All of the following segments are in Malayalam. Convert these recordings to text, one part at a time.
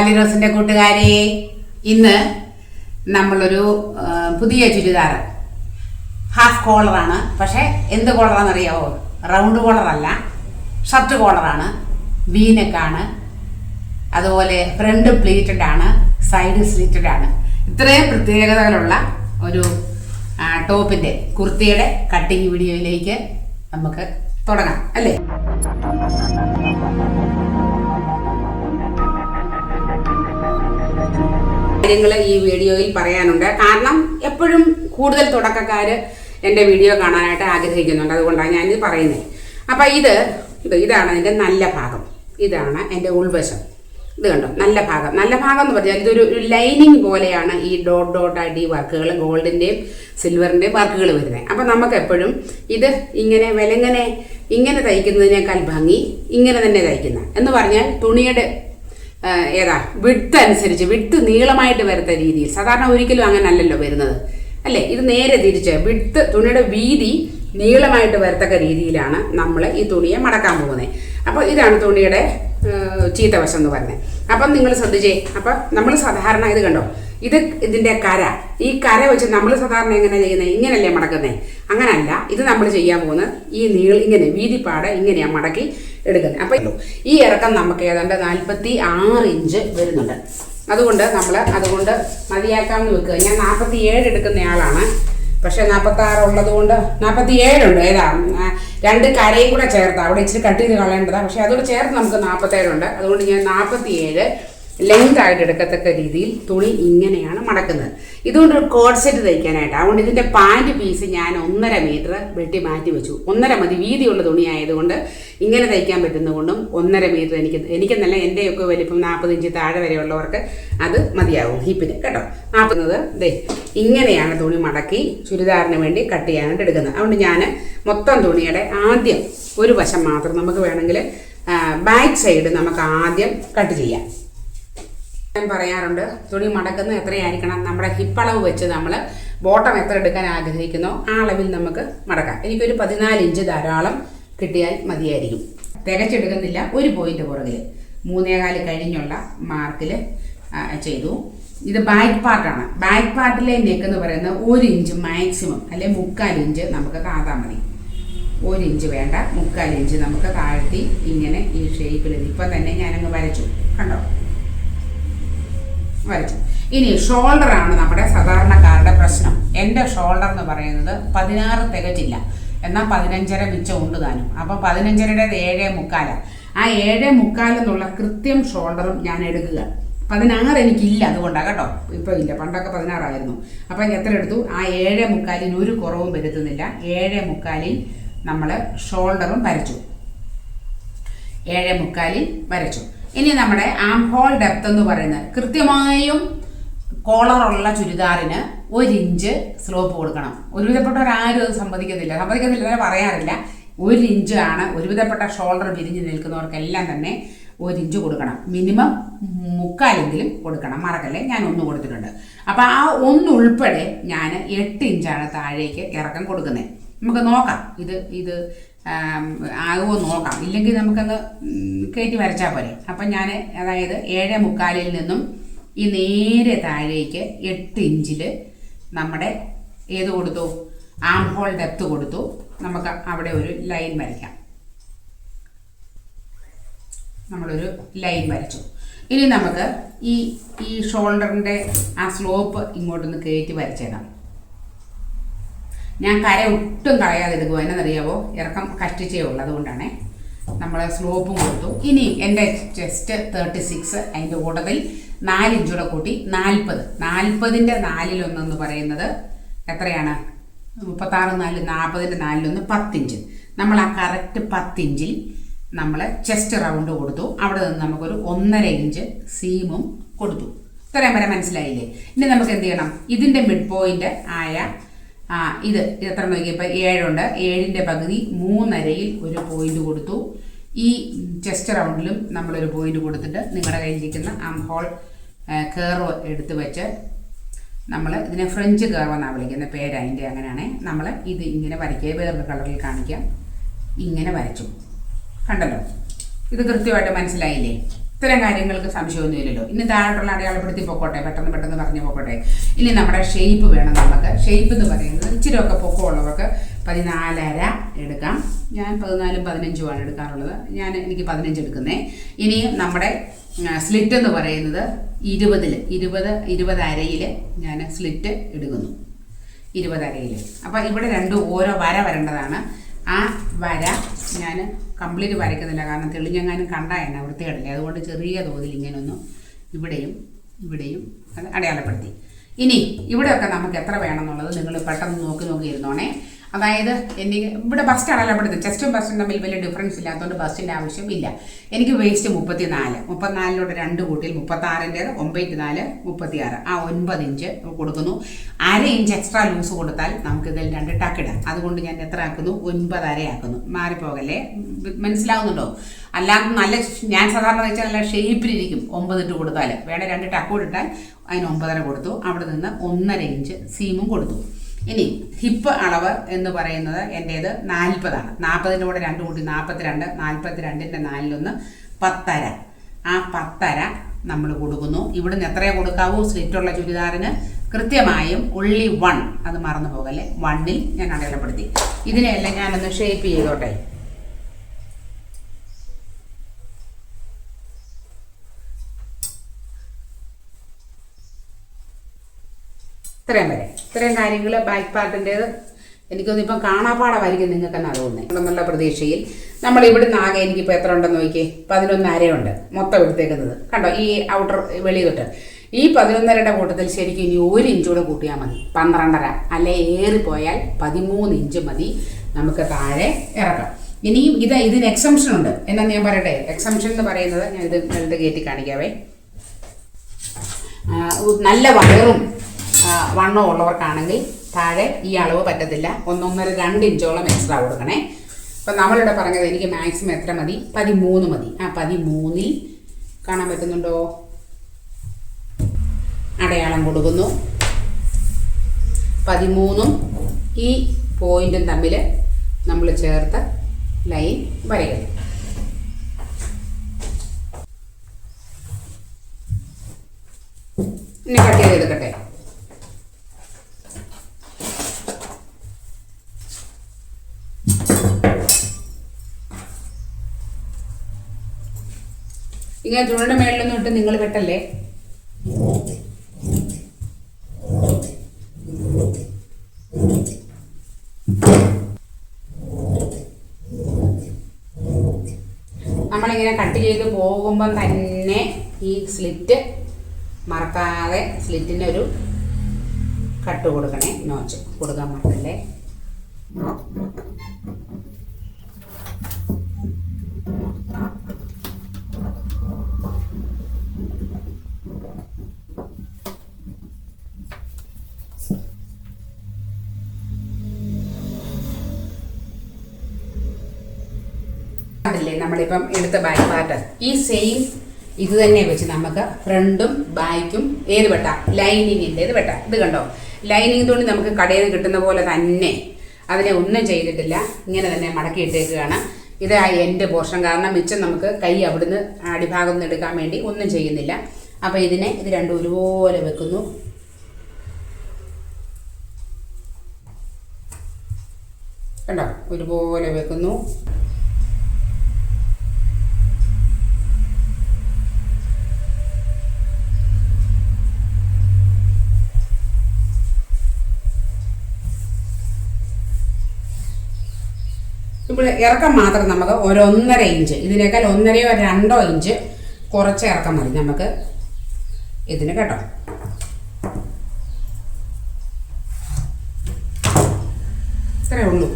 മാലിറോസിന്റെ കൂട്ടുകാരെ, ഇന്ന് നമ്മളൊരു പുതിയ ചുരിദാർ ഹാഫ് കോളറാണ്. പക്ഷേ എന്ത് കോളറാണെന്നറിയാവോ? റൗണ്ട് കോളറല്ല, ഷർട്ട് കോളറാണ്, വീനെക്കാണ്, അതുപോലെ ഫ്രണ്ട് പ്ലീറ്റഡ് ആണ്, സൈഡ് സ്ലിറ്റഡ് ആണ്. ഇത്രയും പ്രത്യേകതകളുള്ള ഒരു ടോപ്പിന്റെ കുർത്തിയുടെ കട്ടിങ് വീഡിയോയിലേക്ക് നമുക്ക് തുടങ്ങാം അല്ലേ? കാര്യങ്ങൾ ഈ വീഡിയോയിൽ പറയാനുണ്ട്. കാരണം എപ്പോഴും കൂടുതൽ തുടക്കക്കാർ എൻ്റെ വീഡിയോ കാണാനായിട്ട് ആഗ്രഹിക്കുന്നുണ്ട്. അതുകൊണ്ടാണ് ഞാനിത് പറയുന്നത്. അപ്പം ഇതാണ് അതിൻ്റെ നല്ല ഭാഗം. ഇതാണ് എൻ്റെ ഉൾവശം. ഇത് കണ്ടോ, നല്ല ഭാഗം. നല്ല ഭാഗം എന്ന് പറഞ്ഞാൽ ഇതൊരു ലൈനിങ് പോലെയാണ് ഈ ഡോട്ട് അടി വർക്കുകൾ, ഗോൾഡിൻ്റെയും സിൽവറിൻ്റെയും വർക്കുകൾ വരുന്നത്. അപ്പം നമുക്ക് എപ്പോഴും ഇത് ഇങ്ങനെ ഇങ്ങനെ തയ്ക്കുന്നതിനേക്കാൾ ഭംഗി ഇങ്ങനെ തന്നെ തയ്ക്കുന്ന എന്ന് പറഞ്ഞാൽ തുണിയുടെ വിഡ്ത്ത് അനുസരിച്ച്, വിഡ്ത്ത് നീളമായിട്ട് വരുത്ത രീതിയിൽ. സാധാരണ ഒരിക്കലും അങ്ങനെ അല്ലല്ലോ വരുന്നത് അല്ലേ? ഇത് നേരെ തിരിച്ച് വിഡ്ത്ത്, തുണിയുടെ വീതി നീളമായിട്ട് വരത്തക്ക രീതിയിലാണ് നമ്മൾ ഈ തുണിയെ മടക്കാൻ പോകുന്നത്. അപ്പോൾ ഇതാണ് തുണിയുടെ ചീത്തവശം എന്ന് പറയുന്നത്. അപ്പം നിങ്ങൾ ശ്രദ്ധിച്ചേ. അപ്പം നമ്മൾ സാധാരണ ഇത് കണ്ടോ, ഇതിൻ്റെ കര, ഈ കര വെച്ച് നമ്മൾ സാധാരണ എങ്ങനെ ചെയ്യുന്നത്? ഇങ്ങനല്ലേ മടക്കുന്നത്? അങ്ങനല്ല, ഇത് നമ്മൾ ചെയ്യാൻ പോകുന്നത് ഈ ഇങ്ങനെ വീതിപ്പാട് ഇങ്ങനെയാണ് മടക്കി എടുക്കുന്നത്. അപ്പം ഈ ഇറക്കം നമുക്ക് ഏതാണ്ട് 46 ഇഞ്ച് വരുന്നുണ്ട്. അതുകൊണ്ട് മതിയാക്കാമെന്ന് വെക്കുക. ഞാൻ 47 എടുക്കുന്ന ആളാണ്. പക്ഷെ 46 ഉള്ളത് കൊണ്ട് 47 ഉണ്ട്. ഏതാ 2 കരയും കൂടെ ചേർത്ത് അവിടെ ഇച്ചിരി കട്ട് ചെയ്ത് കളയേണ്ടതാണ്. പക്ഷെ അതോട് ചേർത്ത് നമുക്ക് 47 ഉണ്ട്. അതുകൊണ്ട് ഞാൻ 47 ലെങ്ത് ആയിട്ട് എടുക്കത്തക്ക രീതിയിൽ തുണി ഇങ്ങനെയാണ് മടക്കുന്നത്. ഇതുകൊണ്ട് ഒരു കോഡ് സെറ്റ് തയ്ക്കാനായിട്ട്. അതുകൊണ്ട് ഇതിൻ്റെ പാൻറ് പീസ് ഞാൻ 1.5 മീറ്റർ വെട്ടി മാറ്റി വെച്ചു. 1.5 മതി, വീതിയുള്ള തുണി ആയതുകൊണ്ട് ഇങ്ങനെ തയ്ക്കാൻ പറ്റുന്നതുകൊണ്ടും 1.5 മീറ്റർ എനിക്കെന്നല്ല, എൻ്റെയൊക്കെ വലിപ്പം 40 ഇഞ്ച് താഴെ വരെയുള്ളവർക്ക് അത് മതിയാവും. ഹിപ്പിന് കേട്ടോ. 40 ഇങ്ങനെയാണ് തുണി മടക്കി ചുരിദാറിന് വേണ്ടി കട്ട് ചെയ്യാനായിട്ട് എടുക്കുന്നത്. അതുകൊണ്ട് ഞാൻ മൊത്തം തുണിയുടെ ആദ്യം ഒരു വശം മാത്രം, നമുക്ക് വേണമെങ്കിൽ ബാക്ക് സൈഡ് നമുക്ക് ആദ്യം കട്ട് ചെയ്യാം. ഞാൻ പറയാറുണ്ട്, തുണി മടക്കുന്നത് എത്രയായിരിക്കണം? നമ്മുടെ ഹിപ്പളവ് വെച്ച് നമ്മൾ ബോട്ടം എത്ര എടുക്കാൻ ആഗ്രഹിക്കുന്നോ ആ അളവിൽ നമുക്ക് മടക്കാം. എനിക്കൊരു 14 ഇഞ്ച് ധാരാളം കിട്ടിയാൽ മതിയായിരിക്കും. തികച്ചെടുക്കുന്നില്ല. ഒരു പോയിന്റ് പുറകിൽ 3.25 കഴിഞ്ഞുള്ള മാർക്കിൽ ചെയ്തു. ഇത് ബാക്ക് പാർട്ടാണ്. ബാക്ക് പാർട്ടിലെ നെക്ക് എന്ന് പറയുന്നത് 1 ഇഞ്ച് മാക്സിമം, അല്ലെങ്കിൽ 3/4 ഇഞ്ച് നമുക്ക് താഴ്ത്താൽ മതി. 1 ഇഞ്ച് വേണ്ട, 3/4 ഇഞ്ച് നമുക്ക് താഴ്ത്തി ഇങ്ങനെ ഈ ഷേപ്പിൽ ഇപ്പം തന്നെ ഞാനങ്ങ് വരച്ചു. കണ്ടോ, വരച്ചു. ഇനി ഷോൾഡറാണ് നമ്മുടെ സാധാരണക്കാരുടെ പ്രശ്നം. എൻ്റെ ഷോൾഡർ എന്ന് പറയുന്നത് 16 തികച്ചില്ല, എന്നാൽ 15.5 മിച്ചം ഉണ്ട് താനും. അപ്പം 15.5 7.75. ആ 7.75 എന്നുള്ള കൃത്യം ഷോൾഡറും ഞാൻ എടുക്കുക. 16 എനിക്കില്ല, അതുകൊണ്ടാണ് കേട്ടോ. ഇപ്പോൾ ഇല്ല, പണ്ടൊക്കെ 16 ആയിരുന്നു. അപ്പം എത്ര എടുത്തു? ആ 7.75 ഒരു കുറവും വരുത്തുന്നില്ല. 7.75 നമ്മൾ ഷോൾഡറും വരച്ചു. 7.75 വരച്ചു. ഇനി നമ്മുടെ ആം ഹോൾ ഡെപ്ത് എന്ന് പറയുന്നത് കൃത്യമായും കോളറുള്ള ചുരിദാറിന് 1 ഇഞ്ച് സ്ലോപ്പ് കൊടുക്കണം. ഒരുവിധപ്പെട്ടവരാരും അത് സമ്മതിക്കത്തില്ല, പറയാറില്ല. 1 ഇഞ്ചാണ് ഒരുവിധപ്പെട്ട ഷോൾഡർ വിരിഞ്ഞ് നിൽക്കുന്നവർക്കെല്ലാം തന്നെ 1 ഇഞ്ച് കൊടുക്കണം. മിനിമം 3/4 കൊടുക്കണം. മറക്കല്ലേ, ഞാൻ 1 കൊടുത്തിട്ടുണ്ട്. അപ്പോൾ ആ 1 ഉൾപ്പെടെ ഞാൻ 8 ഇഞ്ചാണ് താഴേക്ക് ഇറക്കം കൊടുക്കുന്നത്. നമുക്ക് നോക്കാം ഇത് ആകുമോ നോക്കാം. ഇല്ലെങ്കിൽ നമുക്കങ്ങ് കയറ്റി വരച്ചാൽ പോരെ. അപ്പം ഞാൻ അതായത് 7.75 നിന്നും ഈ നേരെ താഴേക്ക് 8 ഇഞ്ചിൽ നമ്മുടെ ഏത് കൊടുത്തു? ആം ഹോൾ ഡെപ്ത് കൊടുത്തു. നമുക്ക് അവിടെ ഒരു ലൈൻ വരയ്ക്കാം. നമ്മളൊരു ലൈൻ വരച്ചു. ഇനി നമുക്ക് ഈ ഷോൾഡറിൻ്റെ ആ സ്ലോപ്പ് ഇങ്ങോട്ടൊന്ന് കയറ്റി വരച്ചേക്കാം. ഞാൻ കര ഒട്ടും കളയാതെ എടുക്കുക. എന്നറിയാവോ? ഇറക്കം കഷ്ടിച്ചേ ഉള്ളൂ, അതുകൊണ്ടാണ്. നമ്മൾ സ്ലോപ്പും കൊടുത്തു. ഇനി എൻ്റെ ചെസ്റ്റ് 36, അതിൻ്റെ കൂട്ടത്തിൽ 4 ഇഞ്ചൂടെ കൂട്ടി 40. 40ൻ്റെ 4/1 എന്ന് പറയുന്നത് എത്രയാണ്? 36 4 40ൻ്റെ 4/1 10 ഇഞ്ച്. നമ്മൾ ആ കറക്റ്റ് 10 ഇഞ്ചിൽ നമ്മൾ ചെസ്റ്റ് റൗണ്ട് കൊടുത്തു. അവിടെ നിന്ന് നമുക്കൊരു 1.5 ഇഞ്ച് സീമും കൊടുത്തു. ഇത്രയും വരെ മനസ്സിലായില്ലേ? ഇനി നമുക്ക് എന്ത് ചെയ്യണം? ഇതിൻ്റെ മിഡ് പോയിന്റ് ആയ ഇത് എത്ര നോക്കിയപ്പോൾ 7 ഉണ്ട്. 7ൻ്റെ പകുതി 3.5 ഒരു പോയിന്റ് കൊടുത്തു. ഈ ചെസ്റ്റ് റൗണ്ടിലും നമ്മളൊരു പോയിന്റ് കൊടുത്തിട്ട് നിങ്ങളുടെ കയ്യിലിരിക്കുന്ന ആം ഹോൾ കർവ് എടുത്ത് വെച്ച് നമ്മൾ ഇതിനെ ഫ്രഞ്ച് കർവ് എന്നാണ് വിളിക്കുന്ന പേര് അതിൻ്റെ. അങ്ങനെയാണ് നമ്മൾ ഇത് ഇങ്ങനെ വരയ്ക്കുക. വേറൊരു കളറിൽ കാണിക്കാം. ഇങ്ങനെ വരച്ചു. കണ്ടല്ലോ, ഇത് കൃത്യമായിട്ട് മനസ്സിലായില്ലേ? ഇത്തരം കാര്യങ്ങൾക്ക് സംശയമൊന്നുമില്ലല്ലോ. ഇനി താഴോട്ടുള്ള അടയാളപ്പെടുത്തി പൊക്കോട്ടെ, പെട്ടെന്ന് പറഞ്ഞു പൊക്കോട്ടെ. ഇനി നമ്മുടെ ഷേപ്പ് വേണം നമുക്ക്. ഷേപ്പ് എന്ന് പറയുന്നത് ഇച്ചിരിയൊക്കെ പൊക്കമുള്ളവർക്ക് 14.5 എടുക്കാം. ഞാൻ 14ഉം 15ഉമാണ് എടുക്കാറുള്ളത്. എനിക്ക് 15 എടുക്കുന്നേ. ഇനിയും നമ്മുടെ സ്ലിറ്റ് എന്ന് പറയുന്നത് 20 ഞാൻ സ്ലിറ്റ് എടുക്കുന്നു. 20 അപ്പോൾ ഇവിടെ രണ്ടും ഓരോ വര വരേണ്ടതാണ്. ആ വര ഞാൻ കംപ്ലീറ്റ് വരയ്ക്കുന്നില്ല, കാരണം തെളിഞ്ഞെങ്ങാനും കണ്ടാൽ എന്നെ വൃത്തികേടില്ല. അതുകൊണ്ട് ചെറിയ തോതിൽ ഇങ്ങനെയൊന്നും ഇവിടെയും അത് അടയാളപ്പെടുത്തി. ഇനി ഇവിടെയൊക്കെ നമുക്ക് എത്ര വേണമെന്നുള്ളത് നിങ്ങൾ പെട്ടെന്ന് നോക്കി ഇരുന്നോണേ. അതായത് എനിക്ക് ഇവിടെ ബസ്റ്റ് അടയാളപ്പെടുത്തും. ചെസ്റ്റും ബസ്റ്റും തമ്മിൽ വലിയ ഡിഫറൻസ് ഇല്ലാത്തതുകൊണ്ട് ബസ്റ്റിൻ്റെ ആവശ്യം ഇല്ല. എനിക്ക് വേസ്റ്റ് 34 2 കൂട്ടിൽ 36, 9 4 36, ആ 9 ഇഞ്ച് കൊടുക്കുന്നു. 1/2 ഇഞ്ച് എക്സ്ട്രാ ലൂസ് കൊടുത്താൽ നമുക്കിതിൽ 2 ടക്കിടാം. അതുകൊണ്ട് ഞാൻ എത്ര ആക്കുന്നു? 9.5 ആക്കുന്നു. മാറിപ്പോകല്ലേ, മനസ്സിലാവുന്നുണ്ടോ? അല്ലാതെ നല്ല ഞാൻ സാധാരണ വെച്ചാൽ നല്ല ഷേപ്പിലിരിക്കും. 9 ഇട്ട് കൊടുത്താൽ വേണേൽ 2 ടക്ക് കൊടുത്താൽ അതിന് 9.5 കൊടുത്തു. അവിടെ നിന്ന് 1.5 ഇഞ്ച് സീമും കൊടുത്തു. ഇനി ഹിപ്പ് അളവ് എന്ന് പറയുന്നത് എൻ്റേത് 40ആണ്. 40ൻ്റെ കൂടെ 2 കൂട്ടി 42, 42ൻ്റെ 4 10.5. ആ 10.5 നമ്മൾ കൊടുക്കുന്നു. ഇവിടുന്ന് എത്രയാണ് കൊടുക്കാവൂ? സ്ലിറ്റുള്ള ചുരിദാറിന് കൃത്യമായും only 1, അത് മറന്നു പോകല്ലേ, 1ൽ ഞാൻ അടയാളപ്പെടുത്തി. ഇതിനെല്ലാം ഞാനൊന്ന് ഷേപ്പ് ചെയ്തോട്ടെ. ഇത്രയും കാര്യങ്ങൾ ബാക്ക് പാർട്ടിൻ്റേത് എനിക്കൊന്നും ഇപ്പം കാണാപ്പാടമായിരിക്കും നിങ്ങൾക്കെന്ന് തോന്നുന്നത്. പ്രതീക്ഷയിൽ നമ്മൾ ഇവിടുന്ന് ആകെ എനിക്കിപ്പോൾ എത്ര ഉണ്ടെന്ന് നോക്കിയേ? 11.5 ഉണ്ട് മൊത്തം എടുത്തേക്കുന്നത്. കണ്ടോ ഈ ഔട്ടർ വെളി തൊട്ട്. ഈ 11.5യുടെ കൂട്ടത്തിൽ ശരിക്കും ഇനി 1 ഇഞ്ച് കൂടെ കൂട്ടിയാൽ മതി, 12.5. അല്ലെ ഏറിപ്പോയാൽ 13 ഇഞ്ച് മതി നമുക്ക് താഴെ ഇറക്കാം. ഇനിയും ഇതിന് എക്സംഷൻ ഉണ്ട്. എന്നാന്ന് ഞാൻ പറയട്ടെ. എക്സംഷൻ എന്ന് പറയുന്നത് ഞാൻ ഇത് കയറ്റി കാണിക്കാവേ. നല്ല വയറും വണ്ണം ഉള്ളവർക്കാണെങ്കിൽ താഴെ ഈ അളവ് പറ്റത്തില്ല. 1.5-2 ഇഞ്ചോളം എക്സ്ട്രാ കൊടുക്കണേ. അപ്പം നമ്മളിവിടെ പറഞ്ഞത് എനിക്ക് മാക്സിമം എത്ര മതി? 13 മതി. ആ 13ൽ കാണാൻ പറ്റുന്നുണ്ടോ? അടയാളം കൊടുക്കുന്നു. 13ഉം ഈ പോയിന്റും തമ്മിൽ നമ്മൾ ചേർത്ത് ലൈൻ വരയ്ക്കുന്നു. ഇനി കട്ട് ചെയ്തെടുക്കട്ടെ. ഇങ്ങനെ ചുവടിൻ്റെ മേളിലൊന്നും ഇട്ട് നിങ്ങൾ വെട്ടല്ലേ. നമ്മളിങ്ങനെ കട്ട് ചെയ്ത് പോകുമ്പം തന്നെ ഈ സ്ലിറ്റ് മറക്കാതെ സ്ലിറ്റിന് ഒരു കട്ട് കൊടുക്കണേ. നോച്ച് കൊടുക്കാൻ മറക്കല്ലേ. അതില്ലേ നമ്മളിപ്പം എടുത്ത ബാക്ക് പാർട്ട് ഈ സെയിം ഇത് തന്നെ വെച്ച് നമുക്ക് ഫ്രണ്ടും ബാക്കും ഏത് വെട്ടാം? ലൈനിങ്ങിൻ്റേത് വെട്ടാം. ഇത് കണ്ടോ, ലൈനിങ് തുണി നമുക്ക് കടയിൽ നിന്ന് കിട്ടുന്ന പോലെ തന്നെ, അതിനെ ഒന്നും ചെയ്തിട്ടില്ല, ഇങ്ങനെ തന്നെ മടക്കി ഇട്ടേക്കുകയാണ്. ഇത് എൻ്റെ പോർഷൻ, കാരണം മിച്ചം നമുക്ക് കൈ അവിടുന്ന് അടിഭാഗം നിന്ന് എടുക്കാൻ വേണ്ടി ഒന്നും ചെയ്യുന്നില്ല. അപ്പോൾ ഇത് രണ്ടും ഒരുപോലെ വെക്കുന്നു. കണ്ടോ, ഒരുപോലെ വെക്കുന്നു. ഇവിടെ ഇറക്കം മാത്രം നമുക്ക് 1.5 ഇഞ്ച്, ഇതിനേക്കാൾ 1.5 or 2 ഇഞ്ച് കുറച്ച് ഇറക്കം മതി നമുക്ക് ഇതിന് കേട്ടോ. ഇത്രയേ ഉള്ളൂ.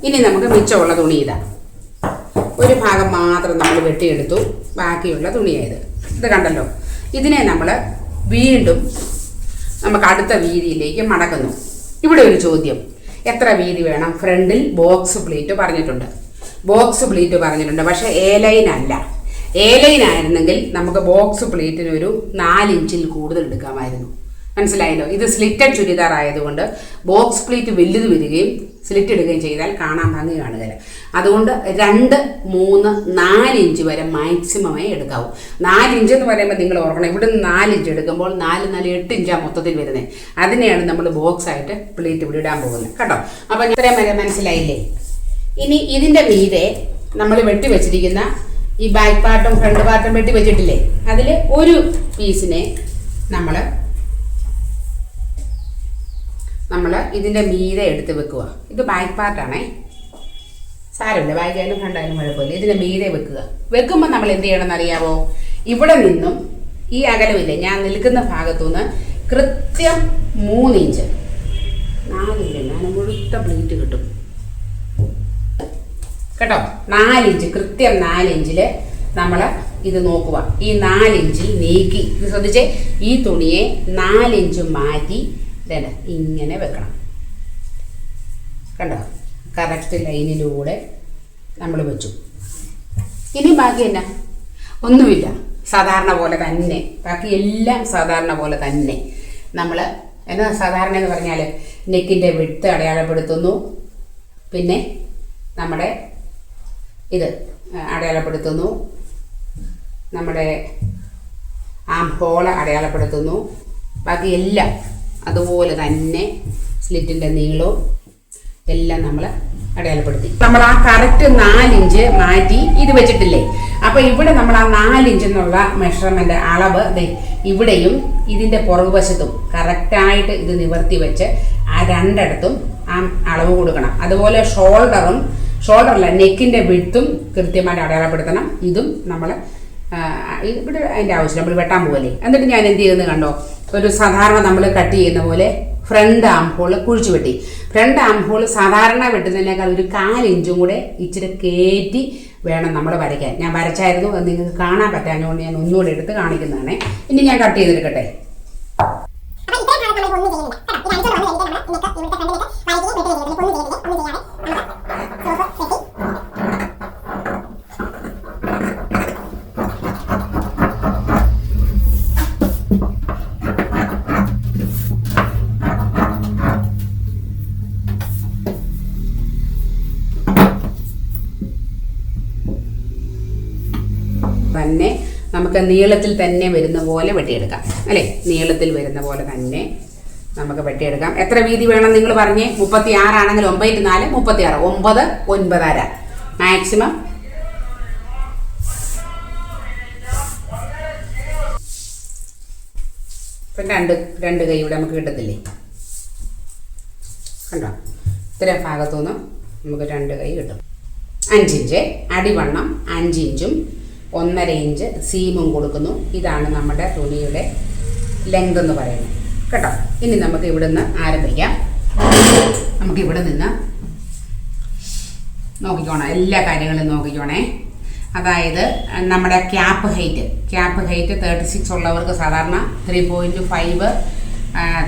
ഇനി നമുക്ക് മിച്ചമുള്ള തുണി ഇതാ, ഒരു ഭാഗം മാത്രം നമ്മൾ വെട്ടിയെടുത്തു, ബാക്കിയുള്ള തുണിയായത്. ഇത് കണ്ടല്ലോ. ഇതിനെ നമ്മൾ വീണ്ടും നമുക്ക് അടുത്ത വീതിയിലേക്ക് മടക്കുന്നു. ഇവിടെ ഒരു ചോദ്യം, എത്ര വീതി വേണം? ഫ്രണ്ടിൽ ബോക്സ് പ്ലീറ്റ് പറഞ്ഞിട്ടുണ്ട്, പക്ഷെ എ ലൈൻ അല്ല. എ ലൈൻ ആയിരുന്നെങ്കിൽ നമുക്ക് ബോക്സ് പ്ലീറ്റിന് ഒരു 4 ഇഞ്ചിൽ കൂടുതൽ എടുക്കാമായിരുന്നു. മനസ്സിലായല്ലോ? ഇത് സ്ലിറ്റഡ് ചുരിദാർ ആയതുകൊണ്ട് ബോക്സ് പ്ലീറ്റ് വലുത് വരികയും സ്ലിറ്റ് ഇടുകയും ചെയ്താൽ കാണാൻ ഭംഗി കാണുകയില്ല. അതുകൊണ്ട് 2, 3, 4 ഇഞ്ച് വരെ മാക്സിമമേ എടുക്കാവൂ. 4 ഇഞ്ച് എന്ന് പറയുമ്പോൾ നിങ്ങൾ ഓർക്കണം, ഇവിടെ നിന്ന് 4 ഇഞ്ച് എടുക്കുമ്പോൾ 4, 4, 8 ഇഞ്ചാണ് മൊത്തത്തിൽ വരുന്നത്. അതിനെയാണ് നമ്മൾ ബോക്സ് ആയിട്ട് പ്ലീറ്റ് ഇവിടെ ഇടാൻ പോകുന്നത് കേട്ടോ. അപ്പം ഇത്രയും വരെ മനസ്സിലായില്ലേ? ഇനി ഇതിൻ്റെ മീതെ നമ്മൾ വെട്ടി വെച്ചിരിക്കുന്ന ഈ ബാക്ക് പാർട്ടും ഫ്രണ്ട് പാർട്ടും വെട്ടി വെച്ചിട്ടില്ലേ, അതിൽ ഒരു പീസിനെ നമ്മൾ ഇതിൻ്റെ മീതെ എടുത്ത് വെക്കുക. ഇത് ബാക്ക് പാർട്ടാണേ, സാരമില്ല, ബാക്കായാലും ഫ്രണ്ടായാലും കുഴപ്പമില്ല. ഇതിൻ്റെ മീതെ വെക്കുക. വെക്കുമ്പോൾ നമ്മൾ എന്ത് ചെയ്യണമെന്ന് അറിയാമോ? ഇവിടെ നിന്നും ഈ അകലമില്ലേ, ഞാൻ നിൽക്കുന്ന ഭാഗത്തുനിന്ന് കൃത്യം 3 ഇഞ്ച്, 4 ഇഞ്ച്, ഞാൻ മുഴുത്ത പ്ലീറ്റ് കിട്ടും കേട്ടോ. 4 ഇഞ്ച്, കൃത്യം 4 ഇഞ്ചിൽ നമ്മൾ ഇത് നോക്കുക. ഈ 4 ഇഞ്ചിൽ നീക്കി, ഇത് ശ്രദ്ധിച്ചേ, ഈ തുണിയെ 4 ഇഞ്ച് മാറ്റി ഇങ്ങനെ വെക്കണം. കണ്ടോ? കറക്റ്റ് ലൈനിലൂടെ നമ്മൾ വെച്ചു. ഇനി ബാക്കി എന്നാ? ഒന്നുമില്ല, സാധാരണ പോലെ തന്നെ, ബാക്കി എല്ലാം സാധാരണ പോലെ തന്നെ. നമ്മൾ എന്നാ സാധാരണ എന്ന് പറഞ്ഞാൽ നെക്കിൻ്റെ വിഡ്ത്ത് അടയാളപ്പെടുത്തുന്നു, പിന്നെ നമ്മുടെ ഇത് അടയാളപ്പെടുത്തുന്നു, നമ്മുടെ ആം ഹോള് അടയാളപ്പെടുത്തുന്നു. ബാക്കി എല്ലാം അതുപോലെ തന്നെ സ്ലിറ്റിൻ്റെ നീളവും എല്ലാം നമ്മൾ അടയാളപ്പെടുത്തി. നമ്മൾ ആ കറക്റ്റ് 4 ഇഞ്ച് മാറ്റി ഇത് വെച്ചിട്ടില്ലേ? അപ്പോൾ ഇവിടെ നമ്മൾ ആ 4 ഇഞ്ച് എന്നുള്ള മെഷർമെൻ്റ് അളവ് ഇവിടെയും ഇതിൻ്റെ പുറകുവശത്തും കറക്റ്റായിട്ട് ഇത് നിവർത്തി വെച്ച് ആ രണ്ടിടത്തും ആ അളവ് കൊടുക്കണം. അതുപോലെ ഷോൾഡറല്ല, നെക്കിൻ്റെ വിഡ്ത്തും കൃത്യമായിട്ട് അടയാളപ്പെടുത്തണം. ഇതും നമ്മൾ ഇവിടെ അതിൻ്റെ ആവശ്യം, നമ്മൾ വെട്ടാൻ പോകല്ലേ. എന്നിട്ട് ഞാൻ എന്ത് ചെയ്യുന്നത് കണ്ടോ? ഒരു സാധാരണ നമ്മൾ കട്ട് ചെയ്യുന്ന പോലെ ഫ്രണ്ട് ആം ഹോൾ കുഴിച്ചു വെട്ടി. ഫ്രണ്ട് ആം ഹോൾ സാധാരണ വെട്ടുന്നതിനേക്കാൾ ഒരു 4 ഇഞ്ചും കൂടെ ഇച്ചിരി കയറ്റി വേണം നമ്മൾ വരയ്ക്കാൻ. ഞാൻ വരച്ചായിരുന്നു, അത് നിങ്ങൾക്ക് കാണാൻ പറ്റാഞ്ഞുകൊണ്ട് ഞാൻ ഒന്നുകൂടെ എടുത്ത് കാണിക്കുന്നതാണ്. ഇനി ഞാൻ കട്ട് ചെയ്തെടുക്കട്ടെ. തന്നെ നമുക്ക് നീളത്തിൽ തന്നെ വരുന്ന പോലെ വെട്ടിയെടുക്കാം അല്ലേ? നീളത്തിൽ വരുന്ന പോലെ തന്നെ നമുക്ക് വെട്ടിയെടുക്കാം. എത്ര വീതി വേണം നിങ്ങൾ പറഞ്ഞേ? 36 ആണെങ്കിൽ 9×4 36, 9, 9.5 മാക്സിമം. ഇപ്പം രണ്ട് കൈ ഇവിടെ നമുക്ക് കിട്ടത്തില്ലേ? കണ്ടോ? ഇത്രയും ഭാഗത്തുനിന്ന് നമുക്ക് 2 കൈ കിട്ടും. 5 ഇഞ്ച് അടിവണ്ണം, 5 ഇഞ്ചും 1.5 ഇഞ്ച് സീമും കൊടുക്കുന്നു. ഇതാണ് നമ്മുടെ തുണിയുടെ ലെങ്ത് എന്ന് പറയുന്നത് കേട്ടോ. ഇനി നമുക്ക് ഇവിടെ നിന്ന് ആരംഭിക്കാം. നമുക്ക് ഇവിടെ നിന്ന് നോക്കിക്കോണം, എല്ലാ കാര്യങ്ങളും നോക്കിക്കോണേ. അതായത് നമ്മുടെ ക്യാപ്പ് ഹൈറ്റ് 36 ഉള്ളവർക്ക് സാധാരണ 3.5,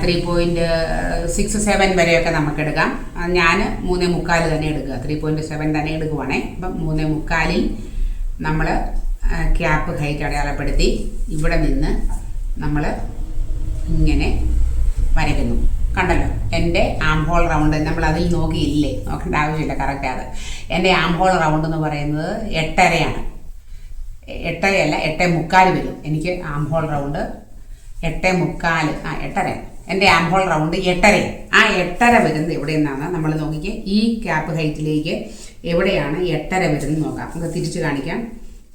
3.67 വരെയൊക്കെ നമുക്ക് എടുക്കാം. ഞാൻ 3.25 തന്നെ എടുക്കുക, 3.7 തന്നെ എടുക്കുവാണേ. അപ്പം 3.25 നമ്മൾ ക്യാപ്പ് ഹൈറ്റ് അടയാളപ്പെടുത്തി ഇവിടെ നിന്ന് നമ്മൾ ഇങ്ങനെ വരയ്ക്കുന്നു. കണ്ടല്ലോ, എൻ്റെ ആം ഹോൾ റൗണ്ട് നമ്മൾ അതിൽ നോക്കിയില്ലേ, നോക്കേണ്ട ആവശ്യമില്ല, കറക്റ്റ് അത്. എൻ്റെ ആം ഹോൾ റൗണ്ട് എന്ന് പറയുന്നത് 8.5 8.5 8.25 വരും. എനിക്ക് ആം ഹോൾ റൗണ്ട് 8.25, 8.5. എൻ്റെ ആം ഹോൾ റൗണ്ട് 8.5. ആ 8.5 വരുന്നത് എവിടെ നിന്നാണ് നമ്മൾ നോക്കിക്കേ. ഈ ക്യാപ്പ് ഹൈറ്റിലേക്ക് എവിടെയാണ് 8.5 വരുന്നത് നോക്കാം. നമുക്ക് തിരിച്ച് കാണിക്കാം.